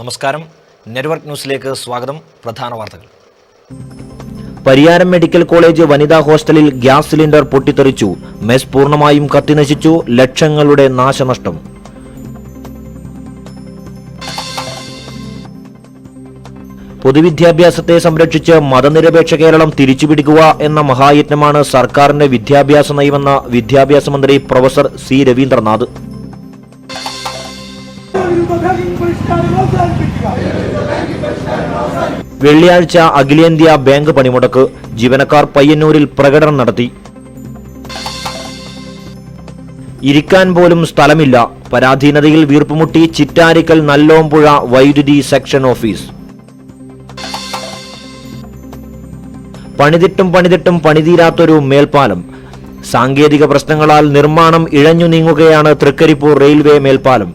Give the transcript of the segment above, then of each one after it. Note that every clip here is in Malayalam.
നമസ്കാരം, നെറ്റ്വർക്ക് ന്യൂസിലേക്ക് സ്വാഗതം. പ്രധാന വാർത്തകൾ. പരിയാരം മെഡിക്കൽ കോളേജ് വനിതാ ഹോസ്റ്റലിൽ ഗ്യാസ് സിലിണ്ടർ പൊട്ടിത്തെറിച്ചു. മെസ് പൂർണ്ണമായും കത്തിനശിച്ചു. ലക്ഷങ്ങളുടെ നാശനഷ്ടം. പൊതുവിദ്യാഭ്യാസത്തെ സംരക്ഷിച്ച് മതനിരപേക്ഷ കേരളം തിരിച്ചുപിടിക്കുക എന്ന മഹായജ്ഞമാണ് സർക്കാരിന്റെ വിദ്യാഭ്യാസ നയമെന്ന വിദ്യാഭ്യാസ മന്ത്രി പ്രൊഫസർ സി രവീന്ദ്രനാഥ്. വെള്ളിയാഴ്ച അഖിലേന്ത്യാ ബാങ്ക് പണിമുടക്ക്. ജീവനക്കാർ പയ്യന്നൂരിൽ പ്രകടനം നടത്തി. ഇരിക്കാൻ പോലും സ്ഥലമില്ല. പരാധീനതയിൽ വീർപ്പുമുട്ടി ചിറ്റാരിക്കൽ നല്ലോമ്പുഴ വൈദ്യുതി സെക്ഷൻ ഓഫീസ്. പണിതിട്ടും പണിതീരാത്തൊരു മേൽപ്പാലം. സാങ്കേതിക പ്രശ്നങ്ങളാൽ നിർമ്മാണം ഇഴഞ്ഞു നീങ്ങുകയാണ് തൃക്കരിപ്പൂർ റെയിൽവേ മേൽപ്പാലം.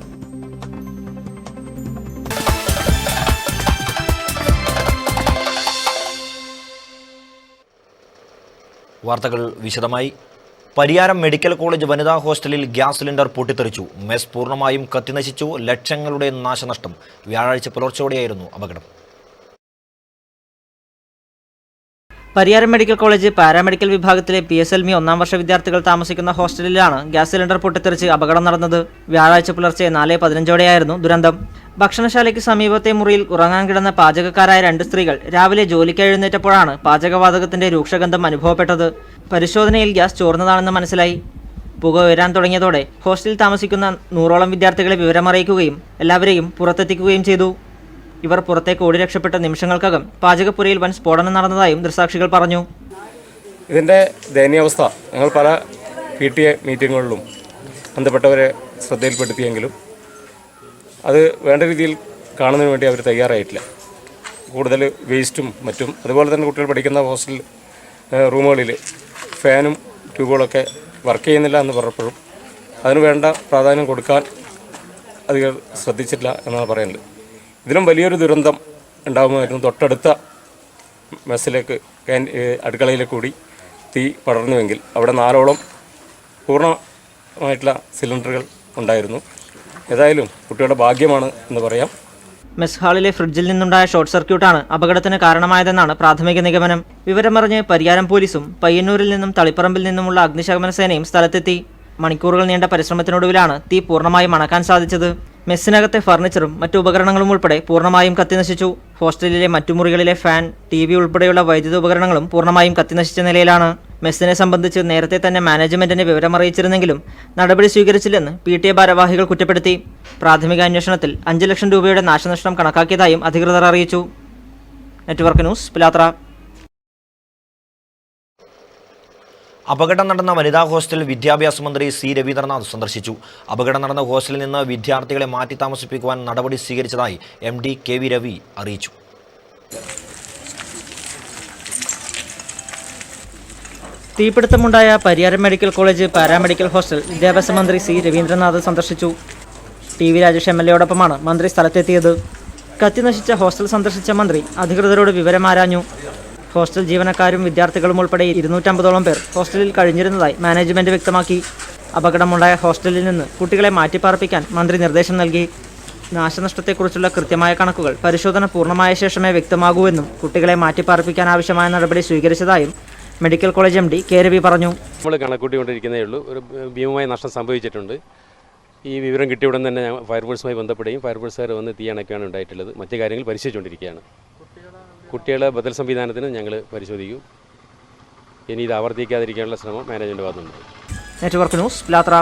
വാർത്തകൾ വിശദമായി. പരിയാരം മെഡിക്കൽ കോളേജ് വനിതാ ഹോസ്റ്റലിൽ ഗ്യാസ് സിലിണ്ടർ പൊട്ടിത്തെറിച്ചു. മെസ് പൂർണ്ണമായും കത്തിനശിച്ചു. ലക്ഷങ്ങളുടെ നാശനഷ്ടം. വ്യാഴാഴ്ച പുലർച്ചയോടെയായിരുന്നു അപകടം. പരിയാരം മെഡിക്കൽ കോളേജ് പാരാമെഡിക്കൽ വിഭാഗത്തിലെ PSLMI 1ാം വർഷ വിദ്യാർത്ഥികൾ താമസിക്കുന്ന ഹോസ്റ്റലിലാണ് ഗ്യാസ് സിലിണ്ടർ പൊട്ടിത്തെറിച്ച് അപകടം നടന്നത്. വ്യാഴാഴ്ച പുലർച്ചെ 4:15 ദുരന്തം. ഭക്ഷണശാലയ്ക്ക് സമീപത്തെ മുറിയിൽ ഉറങ്ങാൻ കിടന്ന പാചകക്കാരായ 2 സ്ത്രീകൾ രാവിലെ ജോലിക്ക് എഴുന്നേറ്റപ്പോഴാണ് പാചകവാതകത്തിന്റെ രൂക്ഷഗന്ധം അനുഭവപ്പെട്ടത്. പരിശോധനയിൽ ഗ്യാസ് ചോർന്നതാണെന്ന് മനസ്സിലായി. പുക ഉയരാൻ തുടങ്ങിയതോടെ ഹോസ്റ്റലിൽ താമസിക്കുന്ന 100ഓളം വിദ്യാർത്ഥികളെ വിവരമറിയിക്കുകയും എല്ലാവരെയും പുറത്തെത്തിക്കുകയും ചെയ്തു. ഇവർ പുറത്തേക്ക് ഓടി രക്ഷപ്പെട്ട നിമിഷങ്ങൾക്കകം പാചകപ്പുരയിൽ വൻ സ്ഫോടനം നടന്നതായും ദൃക്സാക്ഷികൾ പറഞ്ഞു. ഇതിൻ്റെ ദയനീയാവസ്ഥ ഞങ്ങൾ പല PTA മീറ്റിങ്ങുകളിലും ബന്ധപ്പെട്ടവരെ ശ്രദ്ധയിൽപ്പെടുത്തിയെങ്കിലും അത് വേണ്ട രീതിയിൽ കാണുന്നതിന് വേണ്ടി അവർ തയ്യാറായിട്ടില്ല. കൂടുതൽ വേസ്റ്റും മറ്റും, അതുപോലെ തന്നെ കുട്ടികൾ പഠിക്കുന്ന ഹോസ്റ്റൽ റൂമുകളിൽ ഫാനും ട്യൂബുകളൊക്കെ വർക്ക് ചെയ്യുന്നില്ല എന്ന് പറഞ്ഞപ്പോഴും അതിന് വേണ്ട പ്രാധാന്യം കൊടുക്കാൻ അധികം ശ്രദ്ധിച്ചിട്ടില്ല എന്നാണ് പറയുന്നത്. ഇതിലും വലിയൊരു ദുരന്തം ഉണ്ടാകുമായിരുന്നു. തൊട്ടടുത്ത മെസ്സിലേക്ക് അടുക്കളയിലേക്ക് കൂടി തീ പടർന്നുവെങ്കിൽ അവിടെ 4ഓളം പൂർണ്ണമായിട്ടുള്ള സിലിണ്ടറുകൾ ഉണ്ടായിരുന്നു. ഏതായാലും കുട്ടികളുടെ ഭാഗ്യമാണ് എന്ന് പറയാം. മെസ് ഹാളിലെ ഫ്രിഡ്ജിൽ നിന്നുണ്ടായ ഷോർട്ട് സർക്യൂട്ടാണ് അപകടത്തിന് കാരണമായതെന്നാണ് പ്രാഥമിക നിഗമനം. വിവരമറിഞ്ഞ് പരിയാരം പോലീസും പയ്യന്നൂരിൽ നിന്നും തളിപ്പറമ്പിൽ നിന്നുമുള്ള അഗ്നിശമന സേനയും സ്ഥലത്തെത്തി. മണിക്കൂറുകൾ നീണ്ട പരിശ്രമത്തിനൊടുവിലാണ് തീ പൂർണ്ണമായും അണക്കാൻ സാധിച്ചത്. മെസ്സിനകത്തെ ഫർണിച്ചറും മറ്റു ഉപകരണങ്ങളും ഉൾപ്പെടെ പൂർണ്ണമായും കത്തിനശിച്ചു. ഹോസ്റ്റലിലെ മറ്റു മുറികളിലെ ഫാൻ, TV ഉൾപ്പെടെയുള്ള വൈദ്യുത ഉപകരണങ്ങളും പൂർണ്ണമായും കത്തിനശിച്ച നിലയിലാണ്. മെസ്സിനെ സംബന്ധിച്ച് നേരത്തെ തന്നെ മാനേജ്മെന്റിനെ വിവരമറിയിച്ചിരുന്നെങ്കിലും നടപടി സ്വീകരിച്ചില്ലെന്ന് PTA ഭാരവാഹികൾ കുറ്റപ്പെടുത്തി. പ്രാഥമിക അന്വേഷണത്തിൽ 5 ലക്ഷം രൂപയുടെ നാശനഷ്ടം കണക്കാക്കിയതായും അധികൃതർ അറിയിച്ചു. Network news, Pilathara. അപകടം നടന്ന വനിതാ ഹോസ്റ്റൽ വിദ്യാഭ്യാസ മന്ത്രി സി രവീന്ദ്രനാഥ് സന്ദർശിച്ചു. അപകടം നടന്ന ഹോസ്റ്റലിൽ നിന്ന് വിദ്യാർത്ഥികളെ മാറ്റി താമസിപ്പിക്കുവാൻ നടപടി സ്വീകരിച്ചതായി MD KV രവി അറിയിച്ചു. തീപിടുത്തമുണ്ടായ Pariyaram medical college paramedical hostel വിദ്യാഭ്യാസ മന്ത്രി സി രവീന്ദ്രനാഥ് സന്ദർശിച്ചു. TV രാജേഷ് MLA-യോടൊപ്പമാണ് മന്ത്രി സ്ഥലത്തെത്തിയത്. കത്തിനശിച്ച ഹോസ്റ്റൽ സന്ദർശിച്ച മന്ത്രി അധികൃതരോട് വിവരമാരാഞ്ഞു. ഹോസ്റ്റൽ ജീവനക്കാരും വിദ്യാർത്ഥികളും ഉൾപ്പെടെ 250ഓളം പേർ ഹോസ്റ്റലിൽ കഴിഞ്ഞിരുന്നതായി മാനേജ്മെന്റ് വ്യക്തമാക്കി. അപകടമുണ്ടായ ഹോസ്റ്റലിൽ നിന്ന് കുട്ടികളെ മാറ്റിപ്പാർപ്പിക്കാൻ മന്ത്രി നിർദ്ദേശം നൽകി. നാശനഷ്ടത്തെക്കുറിച്ചുള്ള കൃത്യമായ കണക്കുകൾ പരിശോധന പൂർണ്ണമായ ശേഷമേ വ്യക്തമാകൂവെന്നും കുട്ടികളെ മാറ്റിപ്പാർപ്പിക്കാൻ ആവശ്യമായ നടപടി സ്വീകരിച്ചതായും medical college MD K Ravi പറഞ്ഞു. നമ്മൾ കണക്കൂട്ടിക്കൊണ്ടിരിക്കുന്നേ ഉള്ളൂ. ഒരു ഭീമമായ നഷ്ടം സംഭവിച്ചിട്ടുണ്ട്. ഈ വിവരം കിട്ടിയ ഉടൻ തന്നെ ഫയർഫോഴ്സുമായി ബന്ധപ്പെടുകയും ഫയർഫോഴ്സുകാർ വന്ന് തീ അണയ്ക്കുകയാണ് ഉണ്ടായിട്ടുള്ളത്. മറ്റു കാര്യങ്ങൾ പരിശോധിച്ചുകൊണ്ടിരിക്കുകയാണ്. കുട്ടികളെ ബദൽ സംവിധാനത്തിന് ഞങ്ങൾ പരിശോധിക്കും. ഇനി ഇത് ആവർത്തിക്കാതിരിക്കാനുള്ള ശ്രമം മാനേജ്മെന്റ് ഭാഗത്തുണ്ട്. Network news, Pilathara.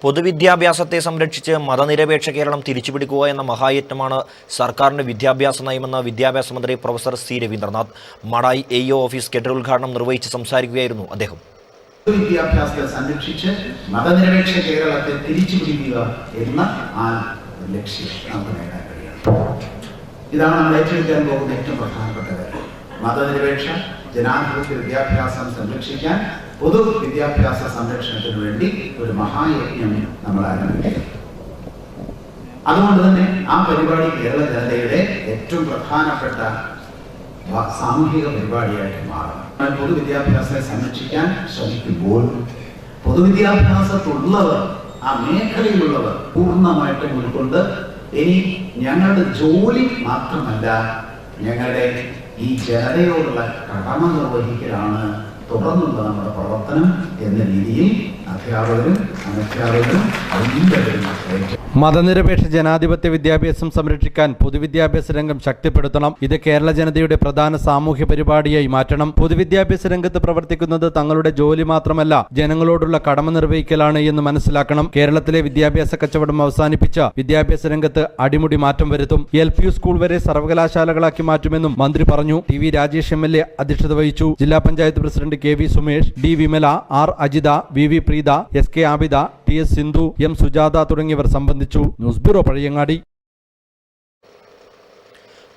പൊതുവിദ്യാഭ്യാസത്തെ സംരക്ഷിച്ച് മതനിരപേക്ഷ കേരളം തിരിച്ചുപിടിക്കുക എന്ന മഹായജ്ഞമാണ് സർക്കാരിന്റെ വിദ്യാഭ്യാസ നയമെന്ന് വിദ്യാഭ്യാസ മന്ത്രി professor C Raveendranath Madayi AEO office കെട്ടിട ഉദ്ഘാടനം നിർവഹിച്ച് സംസാരിക്കുകയായിരുന്നു അദ്ദേഹം. വിദ്യാഭ്യാസത്തെ സംരക്ഷിച്ച് മതനിരപേക്ഷ കേരളത്തെ തിരിച്ചുപിടിക്കുക എന്ന ആ ലക്ഷ്യം നമുക്ക് നേടാൻ കഴിയും. ഇതാണ് നമ്മൾ ഏറ്റെടുക്കാൻ പോകുന്ന ഏറ്റവും പ്രധാനപ്പെട്ട കാര്യം. മതനിരപേക്ഷ ജനാധിപത്യ വിദ്യാഭ്യാസം സംരക്ഷിക്കാൻ, പൊതു വിദ്യാഭ്യാസ സംരക്ഷണത്തിന് വേണ്ടി ഒരു മഹായജ്ഞം നമ്മൾ ആരംഭിക്കും. അതുകൊണ്ട് തന്നെ ആ പരിപാടി കേരള ജനതയുടെ ഏറ്റവും പ്രധാനപ്പെട്ട സാമൂഹിക പരിപാടിയായിട്ട് മാറും. പൊതുവിദ്യാഭ്യാസത്തെ സംരക്ഷിക്കാൻ ശ്രമിക്കുമ്പോൾ പൊതുവിദ്യാഭ്യാസത്തുള്ളവർ ആ മേഖലയിലുള്ളവർ പൂർണ്ണമായിട്ടും ഉൾക്കൊണ്ട് ഇനി ഞങ്ങളുടെ ജോലി മാത്രമല്ല, ഞങ്ങളുടെ ഈ ജനതയോടുള്ള കടമ നിർവഹിക്കലാണ് തുടർന്നുള്ള നമ്മുടെ പ്രവർത്തനം എന്ന രീതിയിൽ അധ്യാപകരും അനധ്യാപകരും എല്ലാവരും മതനിരപേക്ഷ ജനാധിപത്യ വിദ്യാഭ്യാസം സംരക്ഷിക്കാൻ പൊതുവിദ്യാഭ്യാസ രംഗം ശക്തിപ്പെടുത്തണം. ഇത് കേരള ജനതയുടെ പ്രധാന സാമൂഹ്യ പരിപാടിയായി മാറ്റണം. പൊതുവിദ്യാഭ്യാസ രംഗത്ത് പ്രവർത്തിക്കുന്നത് തങ്ങളുടെ ജോലി മാത്രമല്ല, ജനങ്ങളോടുള്ള കടമ നിർവഹിക്കലാണ് എന്ന് മനസ്സിലാക്കണം. കേരളത്തിലെ വിദ്യാഭ്യാസ കച്ചവടം അവസാനിപ്പിച്ച വിദ്യാഭ്യാസ രംഗത്ത് അടിമുടി മാറ്റം വരുത്തും. LP സ്കൂൾ വരെ സർവകലാശാലകളാക്കി മാറ്റുമെന്നും മന്ത്രി പറഞ്ഞു. TV രാജേഷ് MLA അധ്യക്ഷത വഹിച്ചു. ജില്ലാ panchayat president KV Sumesh, D Vimala, R Ajitha, VV Preetha, SK Abida, TS Sindhu, M Sujatha തുടങ്ങിയവർ സംബന്ധിച്ചു. News bureau Pazhayangadi.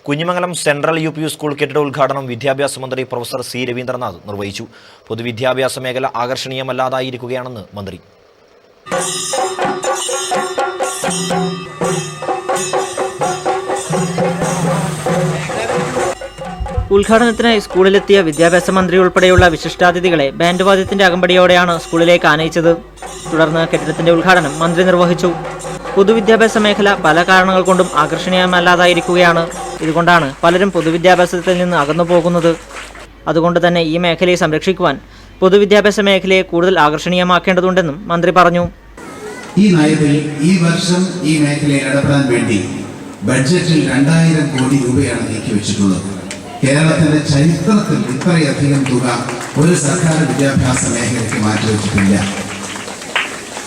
Kunhimangalam central UP school കെട്ടിട ഉദ്ഘാടനം വിദ്യാഭ്യാസ മന്ത്രി പ്രൊഫസർ C രവീന്ദ്രനാഥ് നിർവഹിച്ചു. പൊതുവിദ്യാഭ്യാസ മേഖല ആകർഷണീയമല്ലാതായിരിക്കുകയാണെന്ന് മന്ത്രി. ഉദ്ഘാടനത്തിനായി സ്കൂളിലെത്തിയ വിദ്യാഭ്യാസ മന്ത്രി ഉൾപ്പെടെയുള്ള വിശിഷ്ടാതിഥികളെ ബാൻഡ് വാദ്യത്തിന്റെ അകമ്പടിയോടെയാണ് സ്കൂളിലേക്ക് ആനയിച്ചത്. തുടർന്ന് കെട്ടിടത്തിന്റെ ഉദ്ഘാടനം മന്ത്രി നിർവഹിച്ചു. പൊതുവിദ്യാഭ്യാസ മേഖല പല കാരണങ്ങൾ കൊണ്ടും ആകർഷണീയമല്ലാതായിരിക്കുകയാണ്. ഇതുകൊണ്ടാണ് പലരും പൊതുവിദ്യാഭ്യാസത്തിൽ നിന്ന് അകന്നു പോകുന്നത്. അതുകൊണ്ട് തന്നെ ഈ മേഖലയെ സംരക്ഷിക്കുവാൻ പൊതുവിദ്യാഭ്യാസ മേഖലയെ കൂടുതൽ ആകർഷണീയമാക്കേണ്ടതുണ്ടെന്നും മന്ത്രി പറഞ്ഞു. ഈ നയത്തിൽ ഈ വർഷം ഈ മേഖലയിൽ ഇടപെടാൻ വേണ്ടി ബഡ്ജറ്റിൽ 2000 കോടി രൂപയാണ് നീക്കിവെച്ചിട്ടുള്ളത്. കേരളത്തിന്റെ ചരിത്രത്തിൽ ഇത്രയധികം തുക ഒരു സർക്കാർ വിദ്യാഭ്യാസ മേഖലയ്ക്ക് മാറ്റിവെച്ചിട്ടില്ല.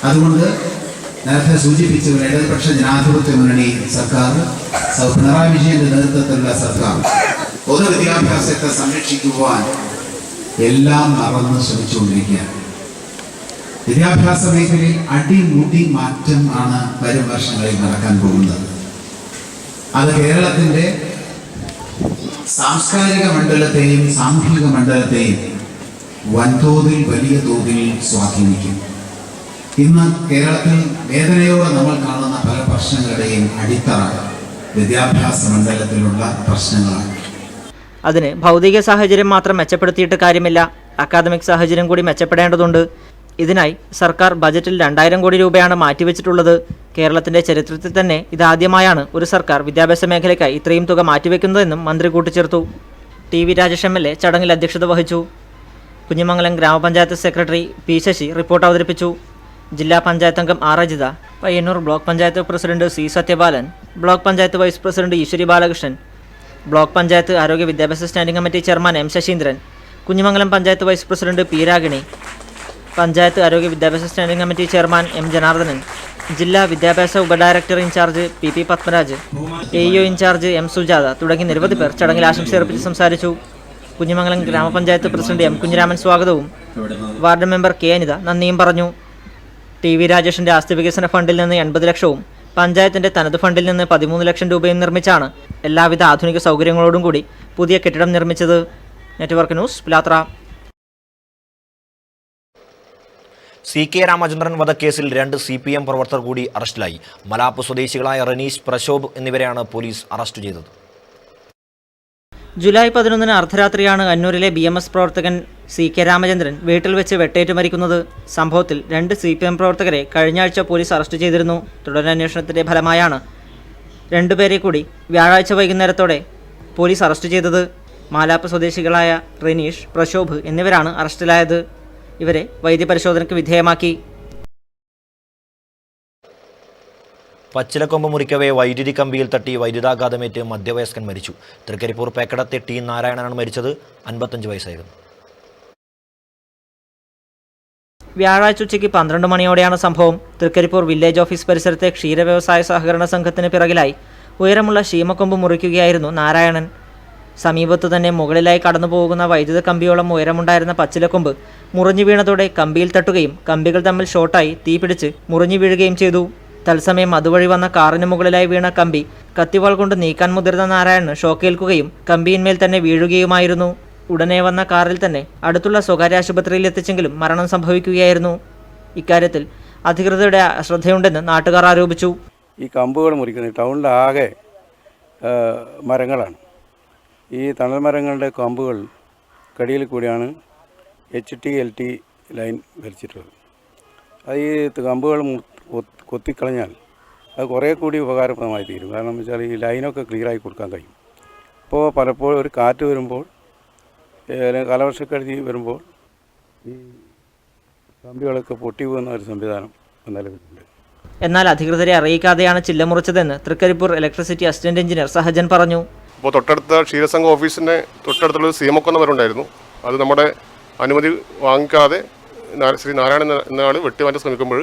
അതുകൊണ്ട് നേരത്തെ സൂചിപ്പിച്ച ഇടതുപക്ഷ ജനാധിപത്യ മുന്നണി സർക്കാർ, പിണറായി വിജയന്റെ നേതൃത്വത്തിലുള്ള സർക്കാർ പൊതുവിദ്യാഭ്യാസത്തെ സംരക്ഷിക്കുവാൻ എല്ലാം മറന്ന് ശ്രമിച്ചുകൊണ്ടിരിക്കുകയാണ്. വിദ്യാഭ്യാസ മേഖലയിൽ അടിമുടി മാറ്റം ആണ് വരും വർഷങ്ങളിൽ നടക്കാൻ പോകുന്നത്. അത് കേരളത്തിന്റെ സാംസ്കാരിക മണ്ഡലത്തെയും സാമൂഹിക മണ്ഡലത്തെയും വൻതോതിൽ വലിയ തോതിൽ സ്വാധീനിക്കും. ഇന്ന് കേരളത്തിൽ വേദനയോടെ നമ്മൾ കാണുന്ന പല പ്രശ്നങ്ങളുടെയും അടിത്തറ വിദ്യാഭ്യാസ മണ്ഡലത്തിലുള്ള പ്രശ്നങ്ങളാണ്. അതിന് ഭൗതിക സാഹചര്യം മാത്രം മെച്ചപ്പെടുത്തിയിട്ട് കാര്യമില്ല, അക്കാദമിക് സാഹചര്യം കൂടി മെച്ചപ്പെടേണ്ടതുണ്ട്. ഇതിനായി സർക്കാർ ബജറ്റിൽ 2000 കോടി രൂപയാണ് മാറ്റിവെച്ചിട്ടുള്ളത്. കേരളത്തിന്റെ ചരിത്രത്തിൽ തന്നെ ഇതാദ്യമായാണ് ഒരു സർക്കാർ വിദ്യാഭ്യാസ മേഖലയ്ക്കായി ഇത്രയും തുക മാറ്റിവെക്കുന്നതെന്നും മന്ത്രി കൂട്ടിച്ചേർത്തു. TV രാജേഷ് MLA ചടങ്ങിൽ അധ്യക്ഷത വഹിച്ചു. കുഞ്ഞിമംഗലം ഗ്രാമപഞ്ചായത്ത് സെക്രട്ടറി P ശശി റിപ്പോർട്ട് അവതരിപ്പിച്ചു. ജില്ലാ പഞ്ചായത്ത് അംഗം R Ajitha, Payyanur block panchayat president C Sathyapalan, block panchayat vice president Eshwari Balakrishnan, block panchayat ആരോഗ്യ വിദ്യാഭ്യാസ standing committee chairman M Sasheendran, Kunhimangalam panchayat vice president P Ragini, panchayat ആരോഗ്യ വിദ്യാഭ്യാസ standing committee chairman M Janardhanan, ജില്ലാ വിദ്യാഭ്യാസ ഉപഡയറക്ടർ in charge PP Padmaraj, AEO in charge M Sujatha തുടങ്ങി നിരവധി പേർ ചടങ്ങിൽ ആശംസയർപ്പിച്ച് സംസാരിച്ചു. കുഞ്ഞിമംഗലം ഗ്രാമപഞ്ചായത്ത് പ്രസിഡന്റ് M കുഞ്ഞിരാമൻ സ്വാഗതവും വാർഡ് മെമ്പർ K അനിത നന്ദിയും പറഞ്ഞു. TV രാജേഷിന്റെ ആസ്തി വികസന ഫണ്ടിൽ നിന്ന് 80 ലക്ഷവും പഞ്ചായത്തിന്റെ തനത് ഫണ്ടിൽ നിന്ന് 13 ലക്ഷം രൂപയും നിർമ്മിച്ചാണ് എല്ലാവിധ ആധുനിക സൗകര്യങ്ങളോടും കൂടി പുതിയ കെട്ടിടം നിർമ്മിച്ചത്. Network news Pilathara. CK Ramachandran വധക്കേസിൽ 2 CPM പ്രവർത്തകർ കൂടി അറസ്റ്റിലായി. മലാപ്പ് സ്വദേശികളായ റനീഷ്, പ്രശോഭ് എന്നിവരെയാണ് പോലീസ് അറസ്റ്റ് ചെയ്തത്. ജൂലൈ 11 അർദ്ധരാത്രിയാണ് അന്നൂരിലെ BMS പ്രവർത്തകൻ CK രാമചന്ദ്രൻ വീട്ടിൽ വെച്ച് വെട്ടേറ്റ് മരിക്കുന്നത്. സംഭവത്തിൽ 2 CPM പ്രവർത്തകരെ കഴിഞ്ഞ ആഴ്ച പോലീസ് അറസ്റ്റ് ചെയ്തിരുന്നു. തുടരന്വേഷണത്തിന്റെ ഫലമായാണ് 2 പേരെ കൂടി വ്യാഴാഴ്ച വൈകുന്നേരത്തോടെ പോലീസ് അറസ്റ്റ് ചെയ്തത്. മാലാപ്പ് സ്വദേശികളായ റനീഷ്, പ്രശോഭ് എന്നിവരാണ് അറസ്റ്റിലായത്. ഇവരെ വൈദ്യപരിശോധനയ്ക്ക് വിധേയമാക്കി. പച്ചിലക്കൊമ്പ് മുറിക്കവേ വൈദ്യുതി കമ്പിയിൽ തട്ടി വൈദ്യുതാഘാതമേറ്റ് മധ്യവയസ്കൻ മരിച്ചു. തൃക്കരിപ്പൂർ പേക്കടത്തെ T നാരായണനാണ് മരിച്ചത്. 55 വയസ്സായിരുന്നു. വ്യാഴാഴ്ച ഉച്ചയ്ക്ക് 12 മണിയോടെയാണ് സംഭവം. തൃക്കരിപ്പൂർ വില്ലേജ് ഓഫീസ് പരിസരത്തെ ക്ഷീര വ്യവസായ സഹകരണ സംഘത്തിന് പിറകിലായി ഉയരമുള്ള ശീമക്കൊമ്പ് മുറിക്കുകയായിരുന്നു നാരായണൻ. സമീപത്തു തന്നെ മുകളിലായി കടന്നു പോകുന്ന വൈദ്യുത കമ്പിയോളം ഉയരമുണ്ടായിരുന്ന പച്ചിലക്കൊമ്പ് മുറിഞ്ഞു വീണതോടെ കമ്പിയിൽ തട്ടുകയും കമ്പികൾ തമ്മിൽ ഷോർട്ടായി തീപിടിച്ച് മുറിഞ്ഞു വീഴുകയും ചെയ്തു. തത്സമയം അതുവഴി വന്ന കാറിന് മുകളിലായി വീണ കമ്പി കത്തിവാൾ കൊണ്ട് നീക്കാൻ മുതിർന്ന നാരായണന് ഷോക്കേൽക്കുകയും കമ്പിയിന്മേൽ തന്നെ വീഴുകയുമായിരുന്നു. ഉടനെ വന്ന കാറിൽ തന്നെ അടുത്തുള്ള സ്വകാര്യ ആശുപത്രിയിൽ എത്തിച്ചെങ്കിലും മരണം സംഭവിക്കുകയായിരുന്നു. ഇക്കാര്യത്തിൽ അധികൃതരുടെ അശ്രദ്ധയുണ്ടെന്ന് നാട്ടുകാർ ആരോപിച്ചു. ഈ കമ്പുകൾ മുറിക്കുന്നത് ടൗണിലാകെ മരങ്ങളാണ്. ഈ തണൽ മരങ്ങളുടെ കമ്പുകൾ കടിയിൽ കൂടിയാണ് HT LT ലൈൻ വലിച്ചിട്ടുള്ളത്. അത് ഈ കമ്പുകൾ കൊത്തിക്കളഞ്ഞാൽ അത് കുറേ കൂടി ഉപകാരപ്രദമായി തീരും. കാരണം എന്ന് വെച്ചാൽ ഈ ലൈനൊക്കെ ക്ലിയറായി കൊടുക്കാൻ കഴിയും. ഇപ്പോൾ പലപ്പോഴും ഒരു കാറ്റ് വരുമ്പോൾ, കാലവർഷക്കെടുതി വരുമ്പോൾ ഈ കമ്പികളൊക്കെ പൊട്ടി പോകുന്ന ഒരു സംവിധാനം നിലവിലുണ്ട്. എന്നാൽ അധികൃതരെ അറിയിക്കാതെയാണ് ചില്ല മുറിച്ചതെന്ന് Trikaripur electricity assistant engineer Sahajan പറഞ്ഞു. ഇപ്പോൾ തൊട്ടടുത്ത ക്ഷീരസംഘ ഓഫീസിൻ്റെ തൊട്ടടുത്തുള്ള സീമക്കൊന്നവരുണ്ടായിരുന്നു. അത് നമ്മുടെ അനുമതി വാങ്ങിക്കാതെ ശ്രീ നാരായണൻ എന്ന ആൾ വെട്ടിമാറ്റാൻ ശ്രമിക്കുമ്പോൾ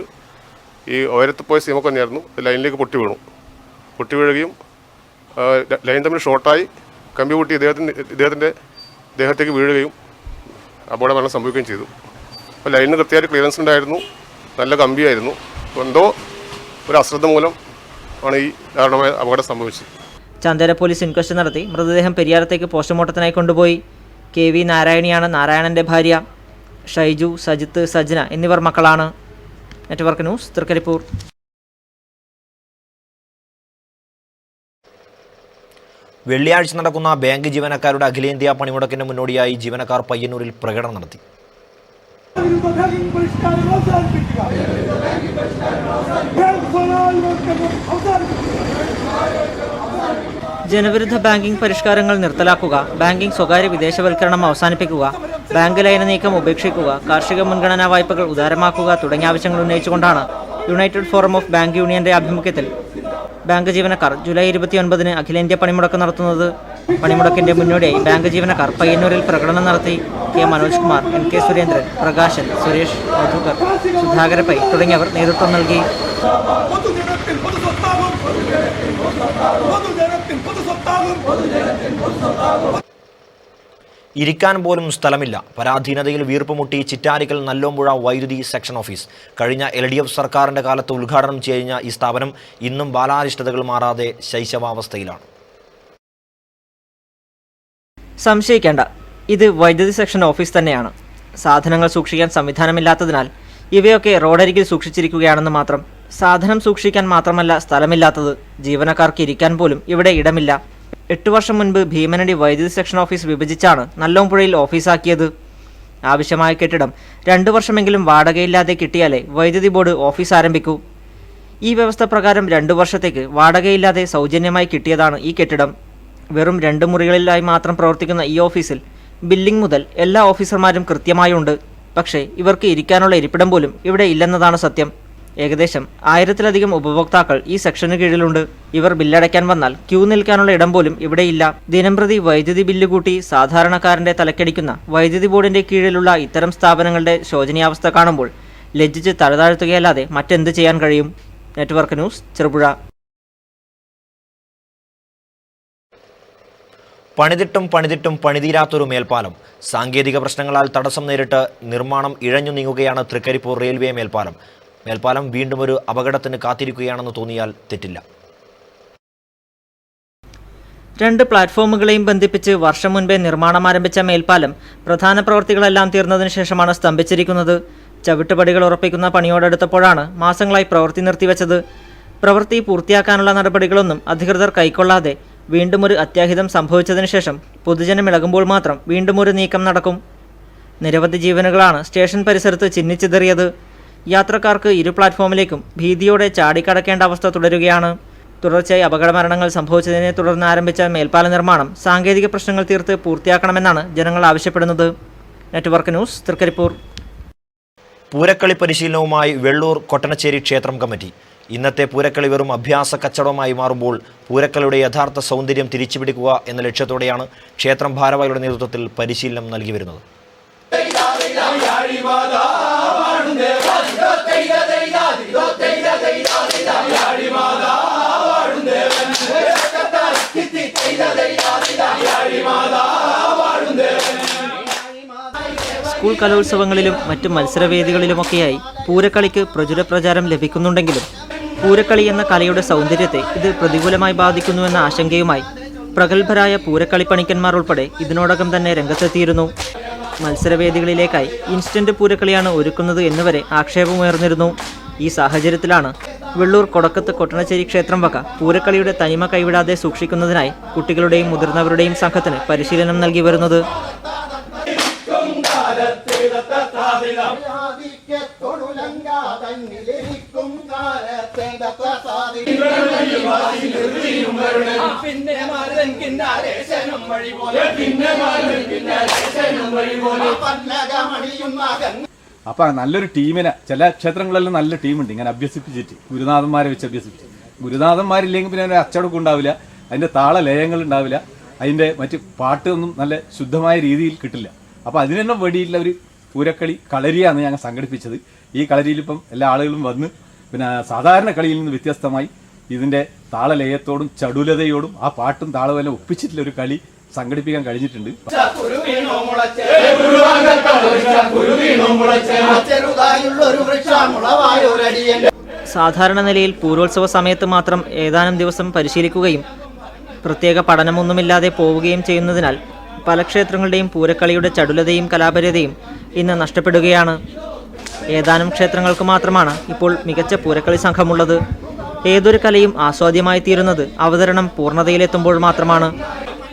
ഈ ഉയരത്ത് പോയ സീമക്കൊന്നയായിരുന്നു, ലൈനിലേക്ക് പൊട്ടി വീണു. പൊട്ടി വീഴുകയും ലൈൻ തമ്മിൽ ഷോർട്ടായി കമ്പി പൊട്ടി ഇദ്ദേഹത്തിൻ്റെ ദേഹത്തേക്ക് വീഴുകയും അപകട മരണം സംഭവിക്കുകയും ചെയ്തു. അപ്പോൾ ലൈനിന് കൃത്യമായിട്ട് ക്ലിയറൻസ് ഉണ്ടായിരുന്നു, നല്ല കമ്പിയായിരുന്നു. എന്തോ ഒരു അശ്രദ്ധ മൂലം ആണ് ഈ ദാരുണമായ അപകടം സംഭവിച്ചത്. ചന്ദേര പോലീസ് ഇൻക്വസ്റ്റ് നടത്തി മൃതദേഹം പെരിയാറത്തേക്ക് പോസ്റ്റ്മോർട്ടത്തിനായി കൊണ്ടുപോയി. KV നാരായണിയാണ് നാരായണന്റെ ഭാര്യ. ഷൈജു, സജിത്ത്, സജ്ന എന്നിവർ മക്കളാണ്. Network news, Trikaripur. വെള്ളിയാഴ്ച നടക്കുന്ന ബാങ്ക് ജീവനക്കാരുടെ അഖിലേന്ത്യാ പണിമുടക്കിന് മുന്നോടിയായി ജീവനക്കാർ പയ്യന്നൂരിൽ പ്രകടനം നടത്തി. ജനവിരുദ്ധ ബാങ്കിംഗ് പരിഷ്കാരങ്ങൾ നിർത്തലാക്കുക, ബാങ്കിംഗ് സ്വകാര്യ വിദേശവൽക്കരണം അവസാനിപ്പിക്കുക, ബാങ്ക് ലയന നീക്കം ഉപേക്ഷിക്കുക, കാർഷിക മുൻഗണനാ വായ്പകൾ ഉദാരമാക്കുക തുടങ്ങിയ ആവശ്യങ്ങൾ ഉന്നയിച്ചുകൊണ്ടാണ് യുണൈറ്റഡ് ഫോറം ഓഫ് ബാങ്ക് യൂണിയന്റെ ആഭിമുഖ്യത്തിൽ ബാങ്ക് ജീവനക്കാർ ജൂലൈ 29-ന് അഖിലേന്ത്യാ പണിമുടക്ക് നടത്തുന്നത്. പണിമുടക്കിന്റെ മുന്നോടിയായി ബാങ്ക് ജീവനക്കാർ പയ്യന്നൂരിൽ പ്രകടനം നടത്തി. K. Manoj Kumar, NK Surendran, Prakashan, Suresh, Madhukar, Sudhakara pi തുടങ്ങിയവർ നേതൃത്വം നൽകി. ഇരിക്കാൻ പോലും സ്ഥലമില്ല. പരാധീനതയിൽ വീർപ്പുമുട്ടി ചിറ്റാരിക്കൽ നല്ലോമ്പുഴ വൈദ്യുതി സെക്ഷൻ ഓഫീസ്. കഴിഞ്ഞ LDF സർക്കാരിൻ്റെ കാലത്ത് ഉദ്ഘാടനം കഴിഞ്ഞ ഈ സ്ഥാപനം ഇന്നും ബാലാരിഷ്ടതകൾ മാറാതെ ശൈശവാവസ്ഥയിലാണ്. സംശയിക്കേണ്ട, ഇത് വൈദ്യുതി സെക്ഷൻ ഓഫീസ് തന്നെയാണ്. സാധനങ്ങൾ സൂക്ഷിക്കാൻ സംവിധാനമില്ലാത്തതിനാൽ ഇവയൊക്കെ റോഡരികിൽ സൂക്ഷിച്ചിരിക്കുകയാണെന്ന് മാത്രം. സാധനം സൂക്ഷിക്കാൻ മാത്രമല്ല സ്ഥലമില്ലാത്തത്, ജീവനക്കാർക്ക് ഇരിക്കാൻ പോലും ഇവിടെ ഇടമില്ല. 8 വർഷം മുൻപ് ഭീമനടി വൈദ്യുതി സെക്ഷൻ ഓഫീസ് വിഭജിച്ചാണ് നല്ലോമ്പുഴയിൽ ഓഫീസാക്കിയത്. ആവശ്യമായ കെട്ടിടം 2 വർഷമെങ്കിലും വാടകയില്ലാതെ കിട്ടിയാലേ വൈദ്യുതി ബോർഡ് ഓഫീസ് ആരംഭിക്കൂ. ഈ വ്യവസ്ഥ പ്രകാരം 2 വർഷത്തേക്ക് വാടകയില്ലാതെ സൗജന്യമായി കിട്ടിയതാണ് ഈ കെട്ടിടം. വെറും 2 മുറികളിലായി മാത്രം പ്രവർത്തിക്കുന്ന ഈ ഓഫീസിൽ ബില്ലിംഗ് മുതൽ എല്ലാ ഓഫീസർമാരും കൃത്യമായുണ്ട്. പക്ഷേ ഇവർക്ക് ഇരിക്കാനുള്ള ഇരിപ്പിടം പോലും ഇവിടെ ഇല്ലെന്നതാണ് സത്യം. ഏകദേശം 1000-ലധികം ഉപഭോക്താക്കൾ ഈ സെക്ഷന് കീഴിലുണ്ട്. ഇവർ ബില്ലടയ്ക്കാൻ വന്നാൽ ക്യൂ നിൽക്കാനുള്ള ഇടം പോലും ഇവിടെയില്ല. ദിനംപ്രതി വൈദ്യുതി ബില്ല് കൂട്ടി സാധാരണക്കാരന്റെ തലക്കടിക്കുന്ന വൈദ്യുതി ബോർഡിന്റെ കീഴിലുള്ള ഇത്തരം സ്ഥാപനങ്ങളുടെ ശോചനീയാവസ്ഥ കാണുമ്പോൾ ലജ്ജിച്ച് തലതാഴ്ത്തുകയല്ലാതെ മറ്റെന്ത് ചെയ്യാൻ കഴിയും? Network news, Cherupuzha. പണിതിട്ടും പണിതീരാത്തൊരു മേൽപ്പാലം. സാങ്കേതിക പ്രശ്നങ്ങളാൽ തടസ്സം നേരിട്ട് നിർമ്മാണം ഇഴഞ്ഞു നീങ്ങുകയാണ് തൃക്കരിപ്പൂർ റെയിൽവേ മേൽപ്പാലം. മേൽപ്പാലം വീണ്ടും ഒരു അപകടത്തിന് കാത്തിരിക്കുകയാണെന്ന് തോന്നിയാൽ തെറ്റില്ല. 2 പ്ലാറ്റ്ഫോമുകളെയും ബന്ധിപ്പിച്ച് വർഷം മുൻപേ നിർമ്മാണം ആരംഭിച്ച മേൽപ്പാലം പ്രധാന പ്രവൃത്തികളെല്ലാം തീർന്നതിന് ശേഷമാണ് സ്തംഭിച്ചിരിക്കുന്നത്. ചവിട്ടുപടികൾ ഉറപ്പിക്കുന്ന പണിയോടടുത്തപ്പോഴാണ് മാസങ്ങളായി പ്രവൃത്തി നിർത്തിവെച്ചത്. പ്രവൃത്തി പൂർത്തിയാക്കാനുള്ള നടപടികളൊന്നും അധികൃതർ കൈക്കൊള്ളാതെ വീണ്ടും ഒരു അത്യാഹിതം സംഭവിച്ചതിന് ശേഷം പൊതുജനം ഇളകുമ്പോൾ മാത്രം വീണ്ടും ഒരു നീക്കം നടക്കും. നിരവധി ജീവനുകളാണ് സ്റ്റേഷൻ പരിസരത്ത് ചിന്നിച്ചിതറിയത്. യാത്രക്കാർക്ക് 2 പ്ലാറ്റ്ഫോമിലേക്കും ഭീതിയോടെ ചാടിക്കടക്കേണ്ട അവസ്ഥ തുടരുകയാണ്. തുടർച്ചയായി അപകടമരണങ്ങൾ സംഭവിച്ചതിനെ തുടർന്ന് ആരംഭിച്ച മേൽപ്പാല നിർമ്മാണം സാങ്കേതിക പ്രശ്നങ്ങൾ തീർത്ത് പൂർത്തിയാക്കണമെന്നാണ് ജനങ്ങൾ ആവശ്യപ്പെടുന്നത്. Network news, Trikaripur. പൂരക്കളി പരിശീലനവുമായി വെള്ളൂർ കൊട്ടനച്ചേരി ക്ഷേത്രം കമ്മിറ്റി. ഇന്നത്തെ പൂരക്കളി വെറും അഭ്യാസ കച്ചവടമായി മാറുമ്പോൾ പൂരക്കളിയുടെ യഥാർത്ഥ സൗന്ദര്യം തിരിച്ചുപിടിക്കുക എന്ന ലക്ഷ്യത്തോടെയാണ് ക്ഷേത്രം ഭാരവാഹികളുടെ നേതൃത്വത്തിൽ പരിശീലനം നൽകി വരുന്നത്. സ്കൂൾ കലോത്സവങ്ങളിലും മറ്റു മത്സരവേദികളിലുമൊക്കെയായി പൂരക്കളിക്ക് പ്രചുര പ്രചാരം ലഭിക്കുന്നുണ്ടെങ്കിലും പൂരക്കളി എന്ന കലയുടെ സൗന്ദര്യത്തെ ഇത് പ്രതികൂലമായി ബാധിക്കുന്നുവെന്ന ആശങ്കയുമായി പ്രഗത്ഭരായ പൂരക്കളി പണിക്കന്മാർ ഉൾപ്പെടെ ഇതിനോടകം തന്നെ രംഗത്തെത്തിയിരുന്നു. മത്സരവേദികളിലേക്കായി ഇൻസ്റ്റന്റ് പൂരക്കളിയാണ് ഒരുക്കുന്നത് എന്നുവരെ ആക്ഷേപമുയർന്നിരുന്നു. ഈ സാഹചര്യത്തിലാണ് വെള്ളൂർ കൊടക്കത്ത് കൊട്ടണച്ചേരി ക്ഷേത്രം വക പൂരക്കളിയുടെ തനിമ കൈവിടാതെ സൂക്ഷിക്കുന്നതിനായി കുട്ടികളുടെയും മുതിർന്നവരുടെയും സംഘത്തിന് പരിശീലനം നൽകി വരുന്നത്. അപ്പൊ നല്ലൊരു ടീമിനെ ചില ക്ഷേത്രങ്ങളിലെല്ലാം നല്ല ടീമുണ്ട് ഇങ്ങനെ അഭ്യസിപ്പിച്ചിട്ട് ഗുരുനാഥന്മാരെ വെച്ച് അഭ്യസിപ്പിച്ച് ഗുരുനാഥന്മാരില്ലെങ്കിൽ പിന്നെ അതിന്റെ അച്ചടക്കം ഉണ്ടാവില്ല, അതിന്റെ താളലയങ്ങൾ ഉണ്ടാവില്ല, അതിന്റെ മറ്റ് പാട്ടൊന്നും നല്ല ശുദ്ധമായ രീതിയിൽ കിട്ടില്ല. അപ്പൊ അതിനെല്ലാം വേണ്ടിയിട്ടുള്ള ഒരു പൂരക്കളി കളരിയാണ് ഞങ്ങൾ സംഘടിപ്പിച്ചത്. ഈ കളരിയിൽ ഇപ്പം എല്ലാ ആളുകളും വന്ന് പിന്നെ സാധാരണ കളിയിൽ നിന്ന് വ്യത്യസ്തമായി ഇതിന്റെ താളലയത്തോടും ചടുലതയോടും ആ പാട്ടും താളമെല്ലാം ഒപ്പിച്ചിട്ടുള്ള ഒരു കളി സംഘടിപ്പിക്കാൻ കഴിഞ്ഞിട്ടുണ്ട്. സാധാരണ നിലയിൽ പൂരോത്സവ സമയത്ത് മാത്രം ഏതാനും ദിവസം പരിശീലിക്കുകയും പ്രത്യേക പഠനമൊന്നുമില്ലാതെ പോവുകയും ചെയ്യുന്നതിനാൽ പല ക്ഷേത്രങ്ങളുടെയും പൂരക്കളിയുടെ ചടുലതയും കലാപരതയും ഇന്ന് നഷ്ടപ്പെടുകയാണ്. ഏതാനും ക്ഷേത്രങ്ങൾക്ക് മാത്രമാണ് ഇപ്പോൾ മികച്ച പൂരക്കളി സംഘമുള്ളത്. ഏതൊരു കലയും ആസ്വാദ്യമായി തീരുന്നത് അവതരണം പൂർണ്ണതയിലെത്തുമ്പോൾ മാത്രമാണ്.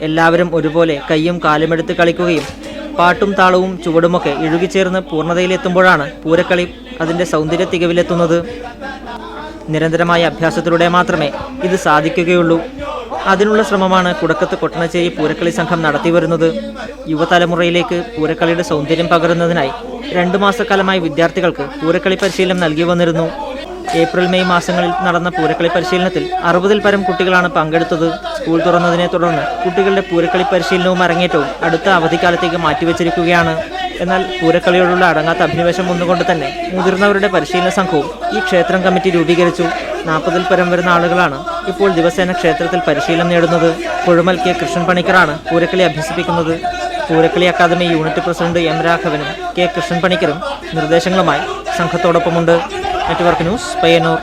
എല്ലാവരും ഒരുപോലെ കയ്യും കാലുമെടുത്ത് കളിക്കുകയും പാട്ടും താളവും ചുവടുമൊക്കെ ഇഴുകിച്ചേർന്ന് പൂർണ്ണതയിലെത്തുമ്പോഴാണ് പൂരക്കളി അതിൻ്റെ സൗന്ദര്യ തികവിലെത്തുന്നത്. നിരന്തരമായ അഭ്യാസത്തിലൂടെ മാത്രമേ ഇത് സാധിക്കുകയുള്ളൂ. അതിനുള്ള ശ്രമമാണ് കുടക്കത്ത് കൊട്ടണച്ചേരി പൂരക്കളി സംഘം നടത്തിവരുന്നത്. യുവതലമുറയിലേക്ക് പൂരക്കളിയുടെ സൗന്ദര്യം പകരുന്നതിനായി 2 മാസക്കാലമായി വിദ്യാർത്ഥികൾക്ക് പൂരക്കളി പരിശീലനം നൽകി വന്നിരുന്നു. ഏപ്രിൽ മെയ് മാസങ്ങളിൽ നടന്ന പൂരക്കളി പരിശീലനത്തിൽ 60-ൽ പരം കുട്ടികളാണ് പങ്കെടുത്തത്. സ്കൂൾ തുറന്നതിനെ തുടർന്ന് കുട്ടികളുടെ പൂരക്കളി പരിശീലനവും അരങ്ങേറ്റവും അടുത്ത അവധിക്കാലത്തേക്ക് മാറ്റിവെച്ചിരിക്കുകയാണ്. എന്നാൽ പൂരക്കളിയോടുള്ള അടങ്ങാത്ത അഭിനിവേശം ഒന്നുകൊണ്ട് തന്നെ മുതിർന്നവരുടെ പരിശീലന സംഘവും ഈ ക്ഷേത്രം കമ്മിറ്റി രൂപീകരിച്ചു. 40-ൽ പരം വരുന്ന ആളുകളാണ് ഇപ്പോൾ ദിവസേന ക്ഷേത്രത്തിൽ പരിശീലനം നേടുന്നത്. കൊഴുമൽ കെ കൃഷ്ണൻ പണിക്കറാണ് പൂരക്കളി അഭ്യസിപ്പിക്കുന്നത്. Poorakkali academy unit president M രാഘവനും കെ കൃഷ്ണൻ പണിക്കരും നിർദ്ദേശങ്ങളുമായി സംഘത്തോടൊപ്പമുണ്ട്. Network news, Payyanur.